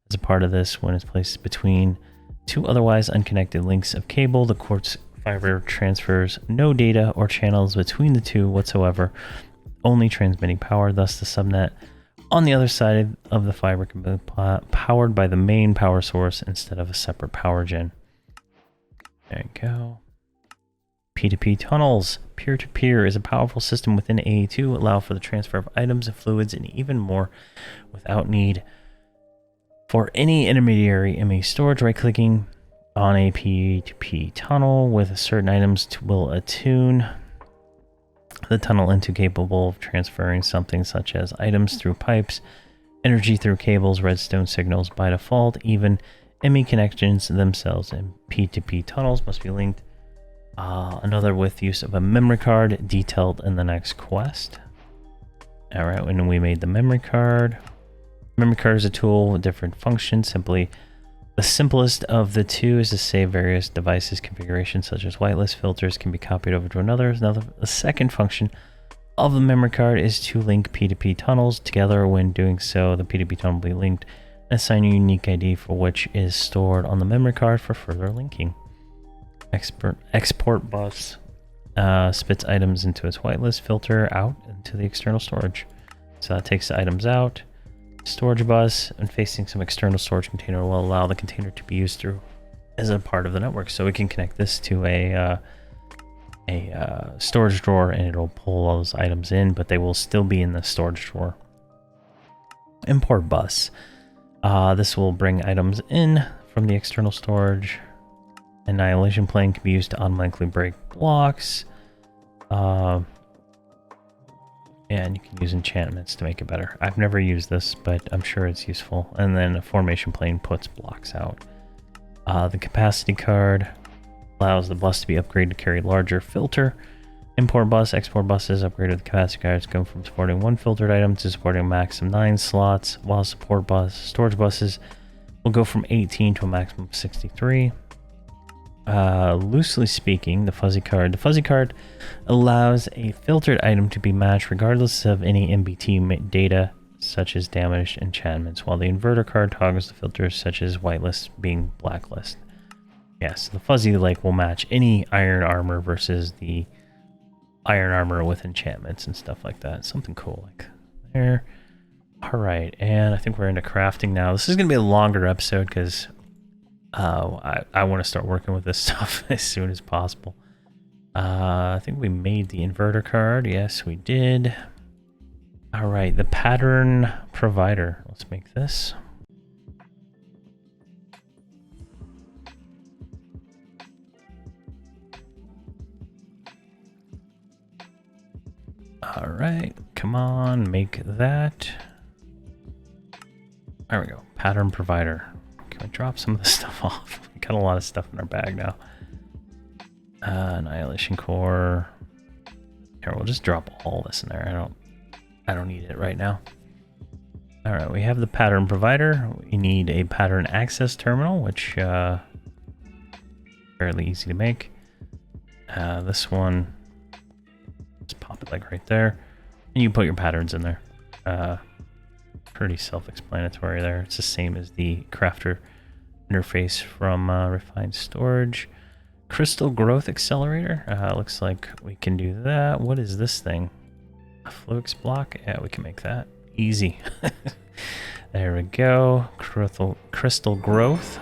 As a part of this, when it's placed between two otherwise unconnected links of cable, the quartz fiber transfers no data or channels between the two whatsoever, only transmitting power. Thus, the subnet on the other side of the fiber can be powered by the main power source instead of a separate power gen. There you go. P2P tunnels. Peer-to-peer is a powerful system within A2 to allow for the transfer of items and fluids and even more without need for any intermediary ME storage. Right-clicking on a P2P tunnel with certain items will attune the tunnel into capable of transferring something such as items through pipes, energy through cables, redstone signals. By default, even ME connections themselves in P2P tunnels must be linked. Another with use of a memory card, detailed in the next quest. All right, when we made the memory card. Memory card is a tool with different functions. Simply, the simplest of the two is to save various devices configurations, such as whitelist filters can be copied over to another. The second function of the memory card is to link P2P tunnels together. When doing so, the P2P tunnel will be linked and assign a unique ID for which is stored on the memory card for further linking. Export bus spits items into its whitelist filter out into the external storage. So that takes the items out. Storage bus and facing some external storage container will allow the container to be used through as a part of the network. So we can connect this to a storage drawer and it'll pull those items in, but they will still be in the storage drawer. Import bus. This will bring items in from the external storage. Annihilation plane can be used to automatically break blocks. And you can use enchantments to make it better. I've never used this, but I'm sure it's useful. And then a formation plane puts blocks out. The capacity card allows the bus to be upgraded to carry larger filter. Import bus, export buses upgraded with capacity cards go from supporting one filtered item to supporting a max of 9 slots, while storage buses will go from 18 to a maximum of 63. Loosely speaking, the fuzzy card allows a filtered item to be matched regardless of any MBT data such as damaged enchantments, while the inverter card toggles the filters such as whitelist being blacklist. Yes, the fuzzy will match any iron armor versus the iron armor with enchantments and stuff like that. Something cool like there. All right, and I think we're into crafting now. This is going to be a longer episode because I want to start working with this stuff as soon as possible. I think we made the inverter card. Yes, we did. All right, the pattern provider. Let's make this. All right, come on, make that. There we go, pattern provider. Can I drop some of this stuff off? We got a lot of stuff in our bag now. Annihilation core. Here, we'll just drop all this in there. I don't need it right now. All right, we have the pattern provider. We need a pattern access terminal, which fairly easy to make. This one, just pop it right there, and you put your patterns in there. Pretty self-explanatory there. It's the same as the crafter interface from Refined Storage. Crystal Growth Accelerator. Looks like we can do that. What is this thing? A Flux block? Yeah, we can make that. Easy. There we go. Crystal Growth.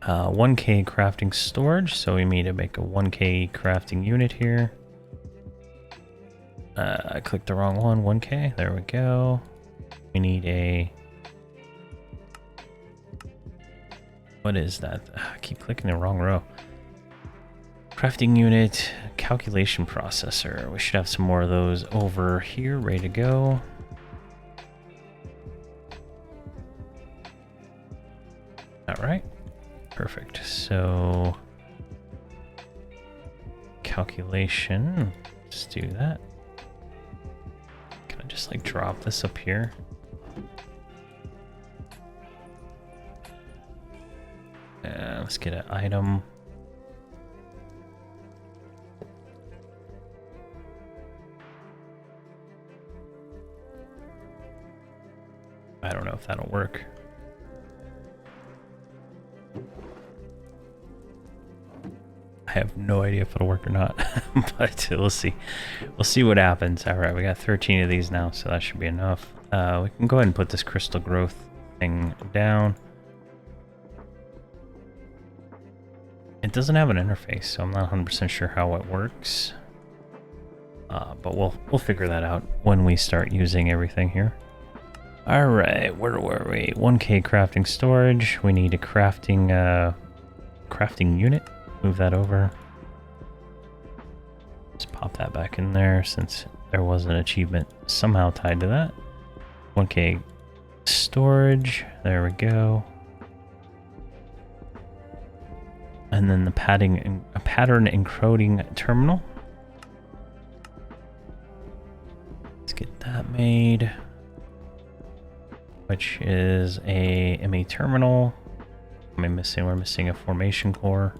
1K crafting storage. So we need to make a 1K crafting unit here. I clicked the wrong one. 1K. There we go. We need a... What is that? I keep clicking the wrong row. Crafting unit, calculation processor. We should have some more of those over here, ready to go. All right, perfect. So, calculation, let's do that. Can I just like drop this up here? Let's get an item. I don't know if that'll work. I have no idea if it'll work or not, but we'll see. We'll see what happens. All right, we got 13 of these now, so that should be enough. We can go ahead and put this crystal growth thing down. It doesn't have an interface, so I'm not 100% sure how it works. But we'll figure that out when we start using everything here. All right, where were we? 1K crafting storage. We need a crafting unit. Move that over. Just pop that back in there since there was an achievement somehow tied to that. 1K storage. There we go. And then the pattern encoding terminal. Let's get that made. Which is a MA terminal. What am I missing? We're missing a formation core.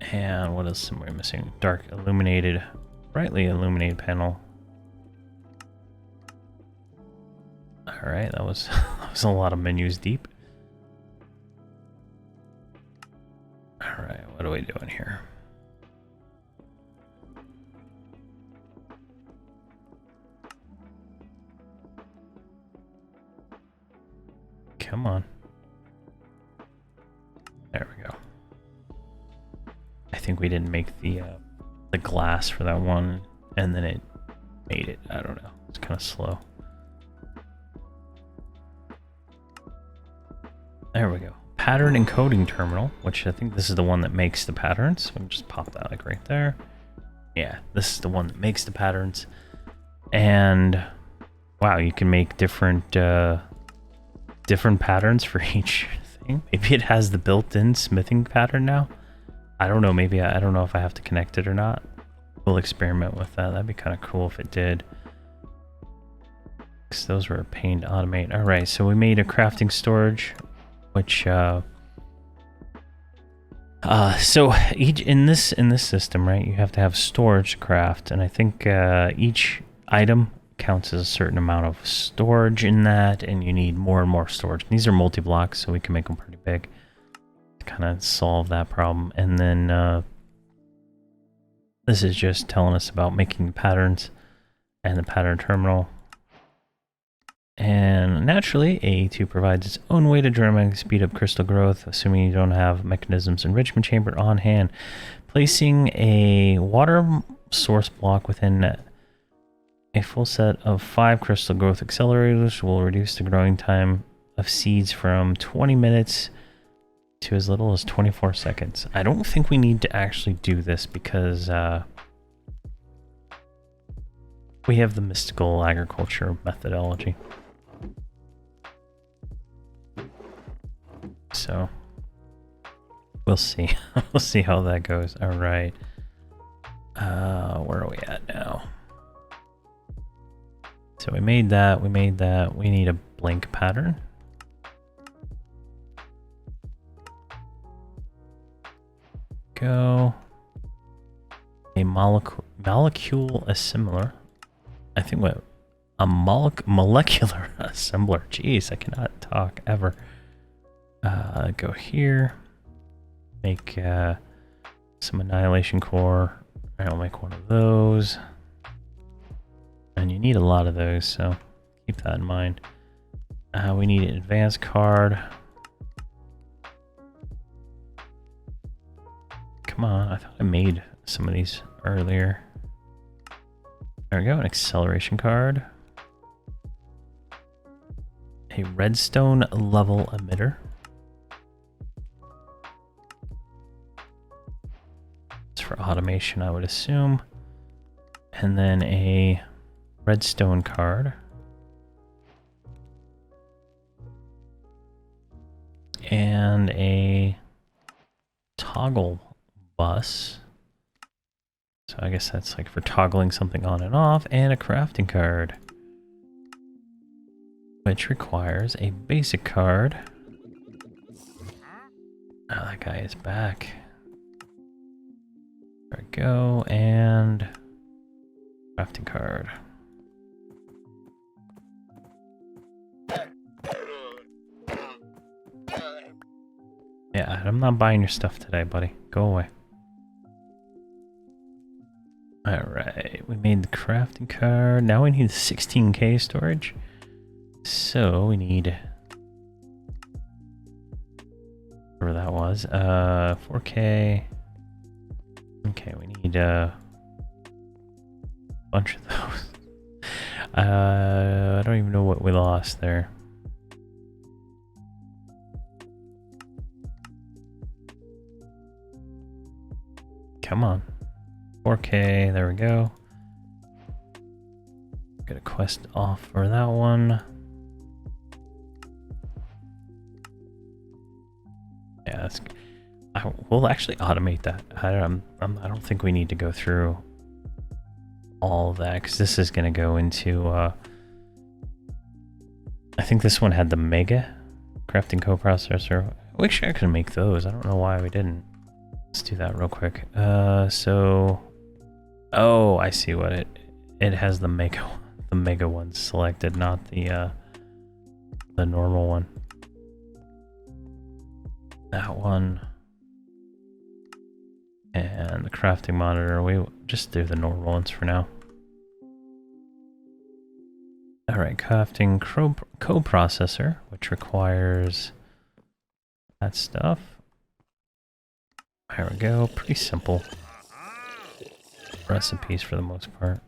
And what else am I missing? Dark illuminated, brightly illuminated panel. All right, that was a lot of menus deep. All right, what are we doing here? Come on. There we go. I think we didn't make the glass for that one, and then it made it. I don't know. It's kind of slow. There we go. Pattern encoding terminal, which I think this is the one that makes the patterns. So we'll just pop that like right there. Yeah, this is the one that makes the patterns. And wow, you can make different patterns for each thing. Maybe it has the built-in smithing pattern now. I don't know. Maybe I don't know if I have to connect it or not. We'll experiment with that. That'd be kind of cool if it did. Because those were a pain to automate. All right, so we made a crafting storage, which so each in this system, right? You have to have storage to craft, and I think each item counts as a certain amount of storage in that, and you need more and more storage. These are multi-blocks, so we can make them pretty big to kind of solve that problem. And then this is just telling us about making patterns and the pattern terminal. And naturally, A2 provides its own way to dramatically speed up crystal growth, assuming you don't have mechanisms enrichment chamber on hand. Placing a water source block within a full set of 5 crystal growth accelerators will reduce the growing time of seeds from 20 minutes to as little as 24 seconds. I don't think we need to actually do this because we have the mystical agriculture methodology. So we'll see. We'll see how that goes. All right. Where are we at now? So we made that. We made that. We need a blank pattern. Go. A molecule assembler. I think what? A molecular assembler. Jeez, I cannot talk ever. Go here, make some annihilation core. I'll make one of those, and you need a lot of those, so keep that in mind. We need an advanced card. Come come on. I thought I made some of these earlier. There we go, an acceleration card. A redstone level emitter. It's for automation, I would assume. And then a redstone card. And a toggle bus. So I guess that's like for toggling something on and off. And a crafting card, which requires a basic card. Oh, that guy is back. There we go. And crafting card. Yeah, I'm not buying your stuff today, buddy. Go away. Alright, we made the crafting card. Now we need 16K storage. So we need... whatever that was. 4K. Okay, we need a bunch of those. I don't even know what we lost there. Come on. 4K, there we go. Get a quest off for that one. Yeah, that's... we'll actually automate that. I don't think we need to go through all of that, because this is going to go into... I think this one had the Mega crafting coprocessor. Wish I could make those. I don't know why we didn't. Let's do that real quick. So... oh, I see what it has the Mega one selected, not the normal one. That one. And the crafting monitor, we just do the normal ones for now. Alright, crafting coprocessor, which requires that stuff. There we go, pretty simple recipes for the most part.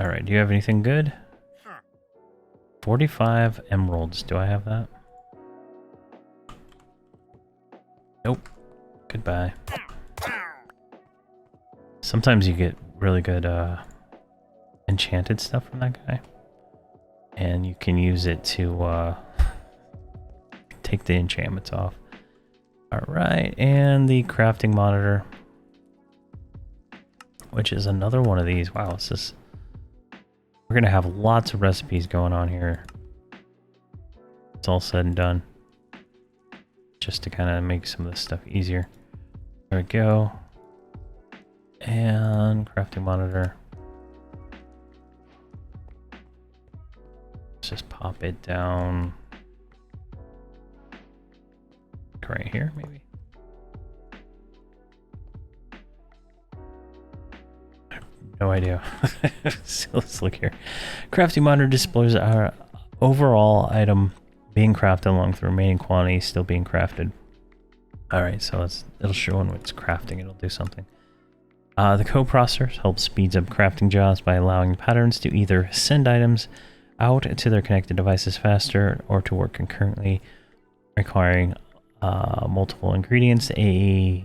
Alright, do you have anything good? 45 emeralds, do I have that? Nope. Goodbye. Sometimes you get really good enchanted stuff from that guy. And you can use it to take the enchantments off. Alright, and the crafting monitor, which is another one of these. Wow, it's just... we're going to have lots of recipes going on here. It's all said and done. Just to kind of make some of this stuff easier. There we go. And crafting monitor. Let's just pop it down. Right here, maybe. No idea. So let's look here. Crafting monitor displays our overall item being crafted along with the remaining quantity still being crafted. Alright, so it'll show when it's crafting, it'll do something. The coprocessor helps speeds up crafting jobs by allowing patterns to either send items out to their connected devices faster or to work concurrently, requiring multiple ingredients. The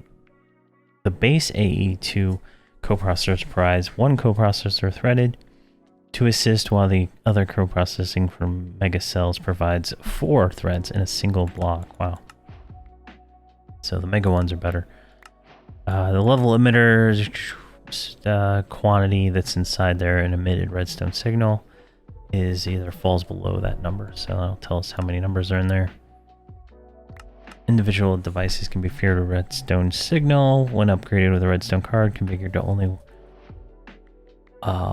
base AE2 coprocessors provides one coprocessor threaded to assist, while the other coprocessing from Mega Cells provides 4 threads in a single block. Wow. So the Mega ones are better. The level emitter quantity that's inside there, an emitted redstone signal, is either falls below that number. So that'll tell us how many numbers are in there. Individual devices can be fed a redstone signal when upgraded with a redstone card, configured to only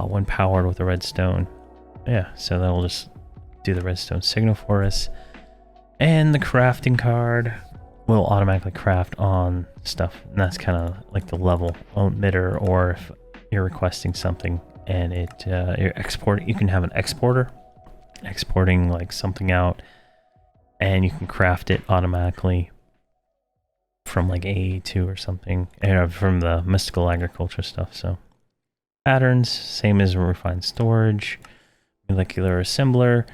when powered with a redstone. Yeah, so that'll just do the redstone signal for us. And the crafting card will automatically craft on stuff, and that's kind of like the level emitter, or if you're requesting something and it you can have an exporter exporting like something out, and you can craft it automatically from like AE2 or something, from the mystical agriculture stuff. So patterns, same as refined storage, molecular assembler,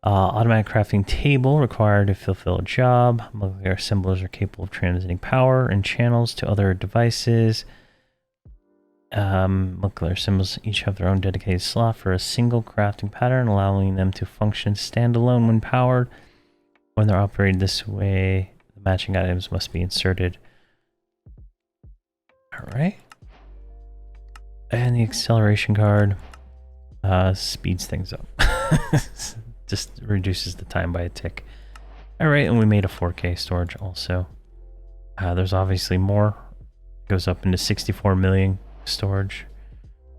automatic crafting table required to fulfill a job. Molecular assemblers are capable of transmitting power and channels to other devices. Molecular assemblers each have their own dedicated slot for a single crafting pattern, allowing them to function standalone when powered. When they're operated this way, the matching items must be inserted. Alright. And the acceleration card speeds things up. Just reduces the time by a tick. Alright, and we made a 4K storage also. There's obviously more. It goes up into 64 million storage.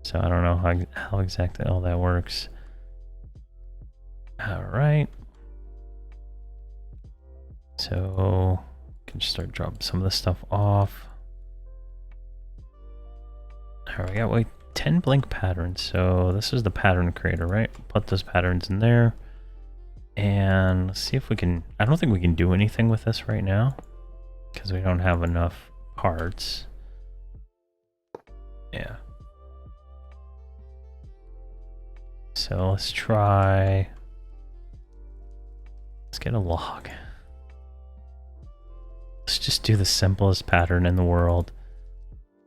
So I don't know how exactly all that works. Alright. So we can just start dropping some of this stuff off. Alright, we got like 10 blank patterns. So this is the pattern creator, right? Put those patterns in there. And let's see if we can... I don't think we can do anything with this right now, because we don't have enough parts. Yeah. So let's try... Let's get a log. Let's just do the simplest pattern in the world.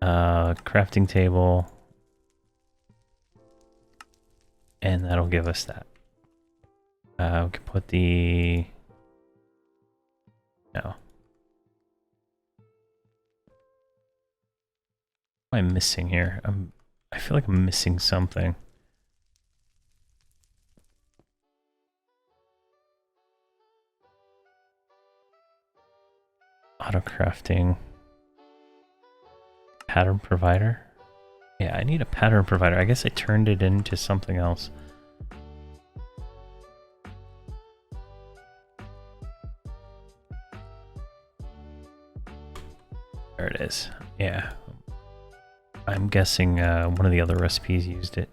Crafting table. And that'll give us that. We can put the... No. What am I missing here? I feel like I'm missing something. Auto crafting. Pattern provider? Yeah, I need a pattern provider. I guess I turned it into something else. There it is. Yeah. I'm guessing one of the other recipes used it.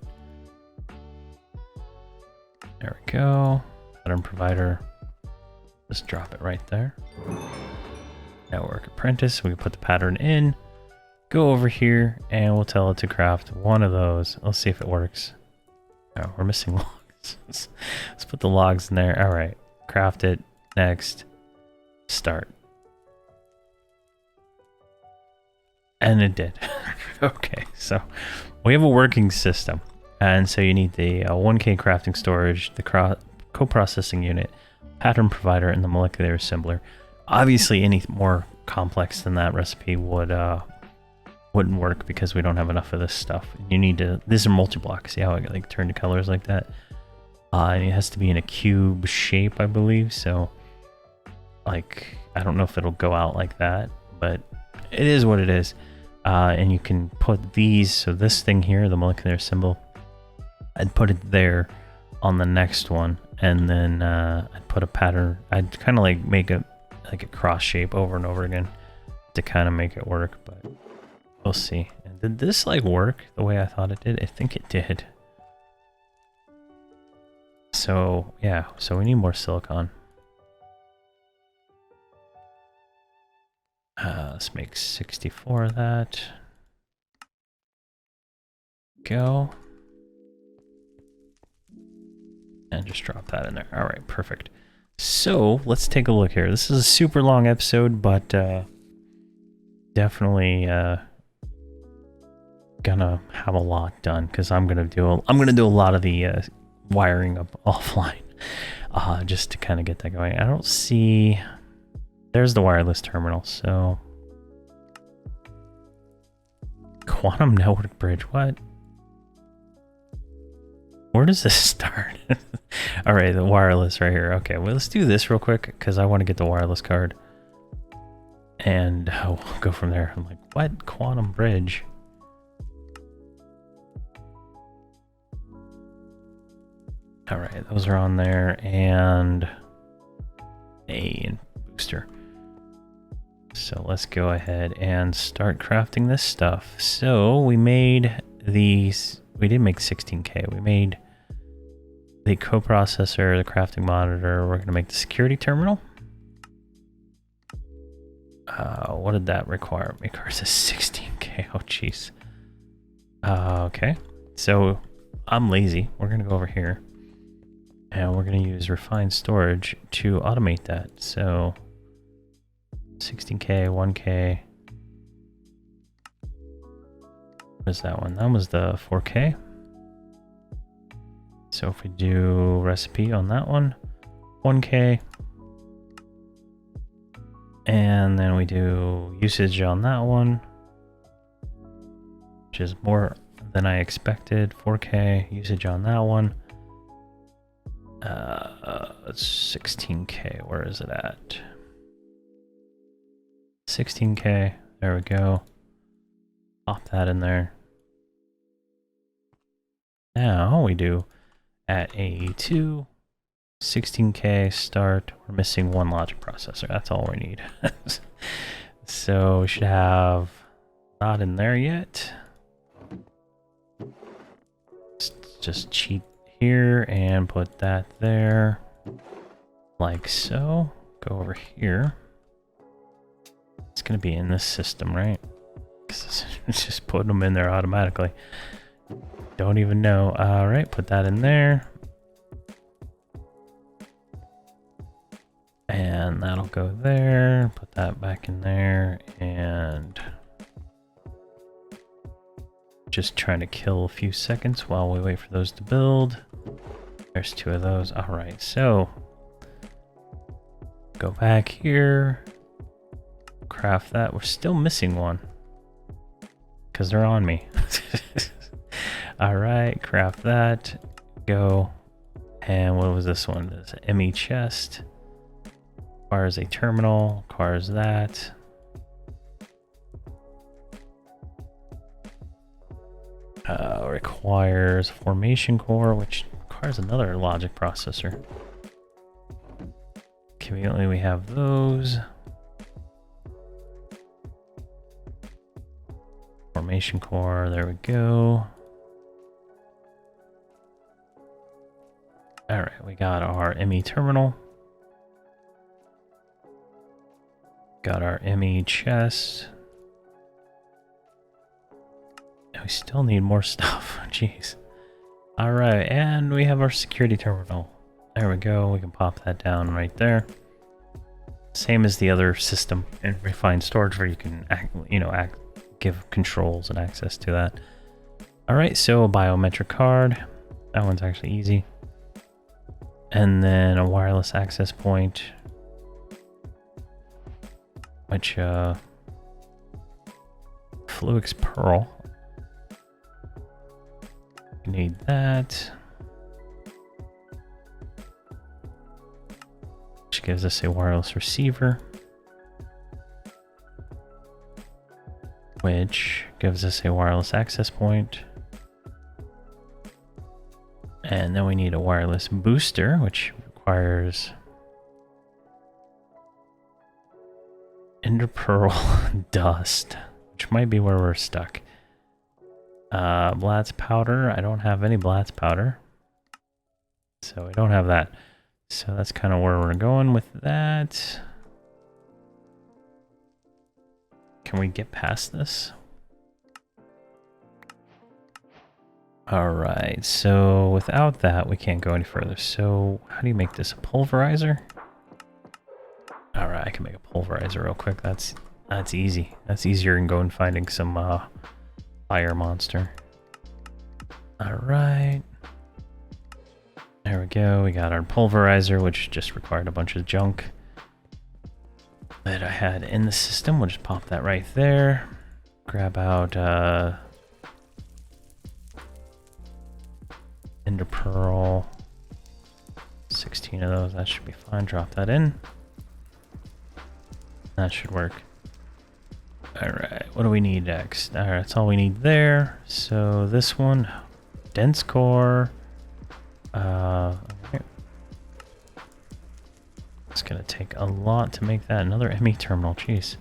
There we go. Pattern provider. Just drop it right there. Network apprentice. We can put the pattern in. Go over here and we'll tell it to craft one of those. Let's see if it works. Oh, we're missing logs. Let's put the logs in there. All right. Craft it. Next. Start. And it did. Okay, so we have a working system. And so you need the 1K crafting storage, the co-processing unit, pattern provider, and the molecular assembler. Obviously, any more complex than that recipe wouldn't work because we don't have enough of this stuff. You need to... These are multi-block. See how I like turn to colors like that? And it has to be in a cube shape, I believe. So, like, I don't know if it'll go out like that, but it is what it is. And you can put these, so this thing here, the molecular symbol, I'd put it there on the next one, and then I'd put a pattern. I'd kind of like make a cross shape over and over again to kind of make it work, but we'll see. And did this like work the way I thought it did? I think it did. So yeah, so we need more silicon. Let's make 64 of that. Go. And just drop that in there. All right, perfect. So let's take a look here. This is a super long episode, but definitely gonna have a lot done because I'm gonna do a lot of the wiring up offline, just to kind of get that going. I don't see. There's the wireless terminal, so... Quantum network bridge, what? Where does this start? Alright, the wireless right here. Okay, well, let's do this real quick, because I want to get the wireless card. And we'll go from there. I'm like, what? Quantum bridge? Alright, those are on there, and... and booster. So let's go ahead and start crafting this stuff. So we made these, we did make 16K. We made the coprocessor, the crafting monitor. We're going to make the security terminal. What did that require? Requires a 16K. Oh, jeez. Okay. So I'm lazy. We're going to go over here. And we're going to use refined storage to automate that. So 16K, 1K. What is that one? That was the 4K. So if we do recipe on that one, 1K. And then we do usage on that one, which is more than I expected. 4K usage on that one. 16K, where is it at? 16K, there we go. Pop that in there. Now we do at AE2, 16K start. We're missing one logic processor. That's all we need. So we should have not in there yet. Just cheat here and put that there like so. Go over here. It's going to be in this system, right? It's just putting them in there automatically. Don't even know. All right, put that in there. And that'll go there. Put that back in there. And just trying to kill a few seconds while we wait for those to build. There's two of those. All right, so go back here. Craft that. We're still missing one because they're on me. All right, craft that. Go. And what was this one? This ME chest. Requires a terminal. Requires that. Requires formation core, which requires another logic processor. Conveniently, we have those. Formation core, there we go. All right, we got our ME terminal. Got our ME chest. And we still need more stuff. Jeez. All right, and we have our security terminal. There we go. We can pop that down right there. Same as the other system in refined storage, where you can give controls and access to that. All right, so a biometric card. That one's actually easy. And then a wireless access point, which Fluix Pearl. You need that. Which gives us a wireless receiver. Which gives us a wireless access point. And then we need a wireless booster, which requires Ender Pearl dust, which might be where we're stuck. Blatz powder. I don't have any Blatz powder, so we don't have that. So that's kind of where we're going with that. Can we get past this? All right, so without that, we can't go any further. So how do you make this a pulverizer? All right, I can make a pulverizer real quick. That's easy. That's easier than going finding some fire monster. All right. There we go. We got our pulverizer, which just required a bunch of junk that I had in the system. We'll just pop that right there. Grab out Ender Pearl. 16 of those. That should be fine. Drop that in. That should work. Alright, what do we need next? Alright, that's all we need there. So this one, dense core. Okay. It's gonna take a lot to make that. Another ME terminal, jeez.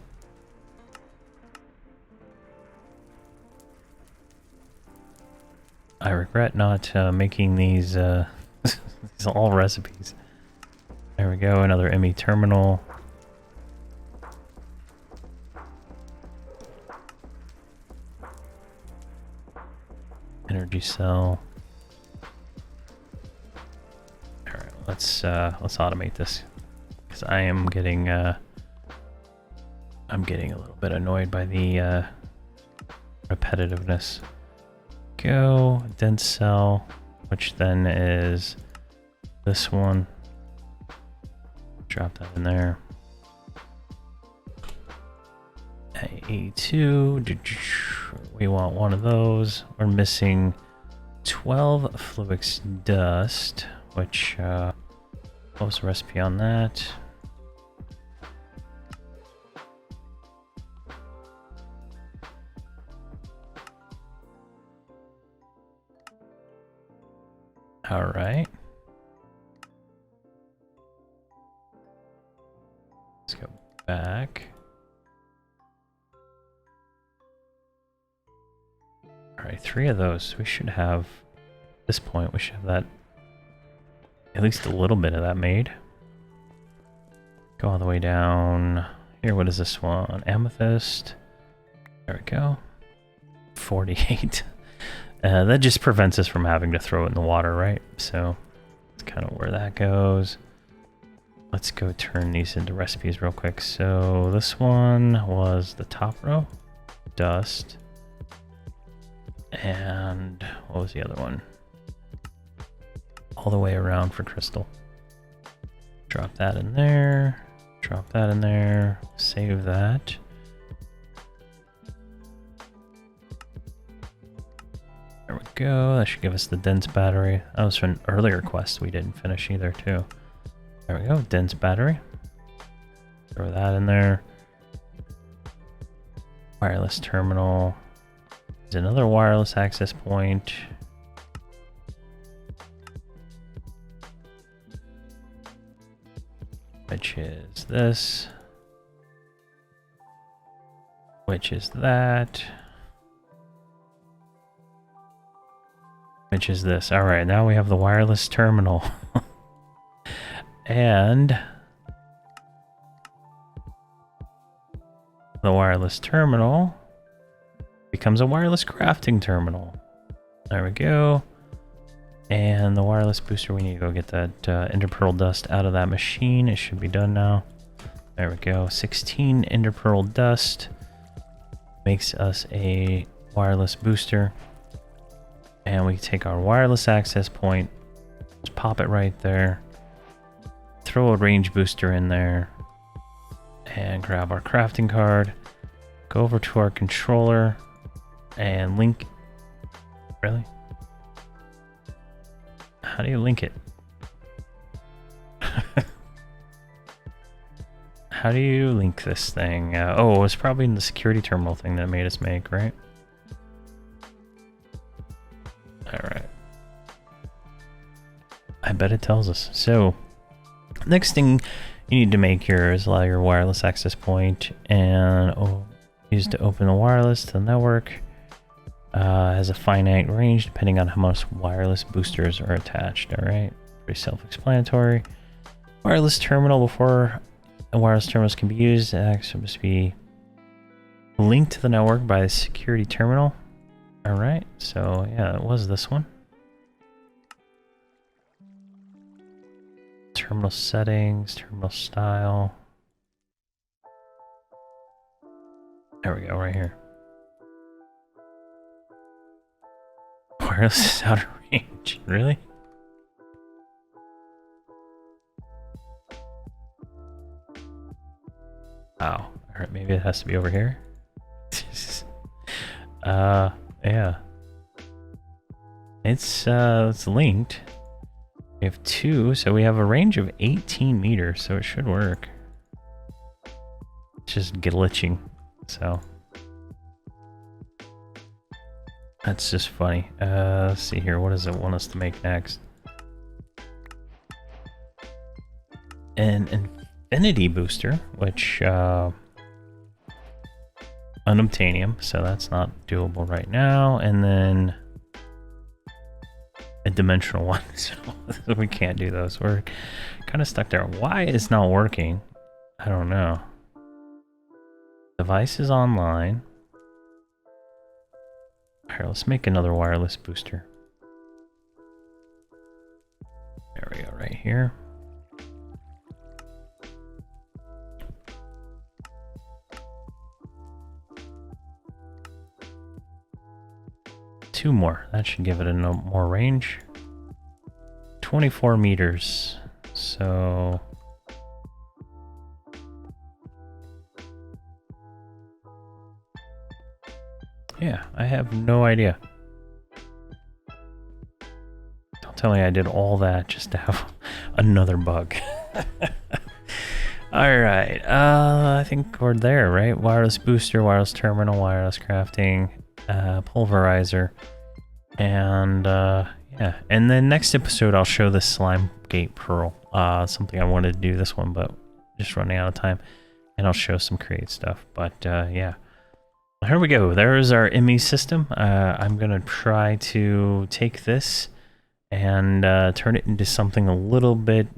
I regret not making these, these all recipes. There we go, another ME terminal. energy cell. All right, let's automate this because I'm getting a little bit annoyed by the repetitiveness. Go dense cell, which then is this one. Drop that in there. A2, we want one of those. We're missing 12 Fluix dust, which, what was the recipe on that? All right. Let's go back. All right, 3 of those. We should have, at this point, we should have that, at least a little bit of that made. Go all the way down. Here, what is this one? Amethyst. There we go. 48. That just prevents us from having to throw it in the water, right? So that's kind of where that goes. Let's go turn these into recipes real quick. So this one was the top row, dust. And what was the other one? All the way around for crystal. Drop that in there. Drop that in there. Save that. There we go. That should give us the dense battery. That was from an earlier quest we didn't finish either, too. There we go. Dense battery. Throw that in there. Wireless terminal. There's another wireless access point. Which is this. Which is that. Which is this. All right, now we have the wireless terminal. And the wireless terminal becomes a wireless crafting terminal. There we go. And the wireless booster, we need to go get that ender pearl dust out of that machine. It should be done now. There we go. 16 ender pearl dust makes us a wireless booster. And we take our wireless access point, just pop it right there, throw a range booster in there, and grab our crafting card, go over to our controller, and link. Really? How do you link it? How do you link this thing? Oh, it was probably in the security terminal thing that made us make, right? Alright. I bet it tells us. So, next thing you need to make here is allow your wireless access point and use to open the wireless to the network. Has a finite range depending on how much wireless boosters are attached. Alright, pretty self-explanatory. Wireless terminal, before wireless terminals can be used, it actually must be linked to the network by the security terminal. Alright, so yeah, it was this one. Terminal settings, terminal style. There we go, right here. Wireless is out of range, really? Wow, alright, maybe it has to be over here. Yeah. It's linked. We have 2, so we have a range of 18 meters, so it should work. It's just glitching, so. That's just funny. Let's see here, what does it want us to make next? An infinity booster, which, unobtainium, so that's not doable right now. And then a dimensional one, so we can't do those. We're kind of stuck there. Why it's not working? I don't know. Device is online. Here, let's make another wireless booster. There we go, right here. Two more. That should give it a no more range. 24 meters. So yeah, I have no idea. Don't tell me I did all that just to have another bug. Alright, I think we're there, right? Wireless booster, wireless terminal, wireless crafting, pulverizer, and yeah. And then next episode I'll show the slime gate pearl. Something I wanted to do this one, but just running out of time. And I'll show some create stuff. But yeah. Here we go. There's our ME system. I'm gonna try to take this and turn it into something a little bit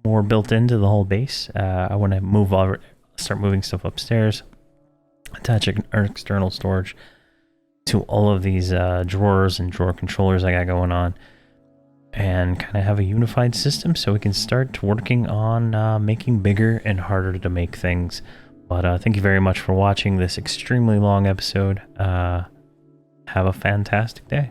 more built into the whole base. I want to move over, start moving stuff upstairs, attach an external storage to all of these drawers and drawer controllers I got going on, and kind of have a unified system so we can start working on making bigger and harder to make things. But thank you very much for watching this extremely long episode. Have a fantastic day.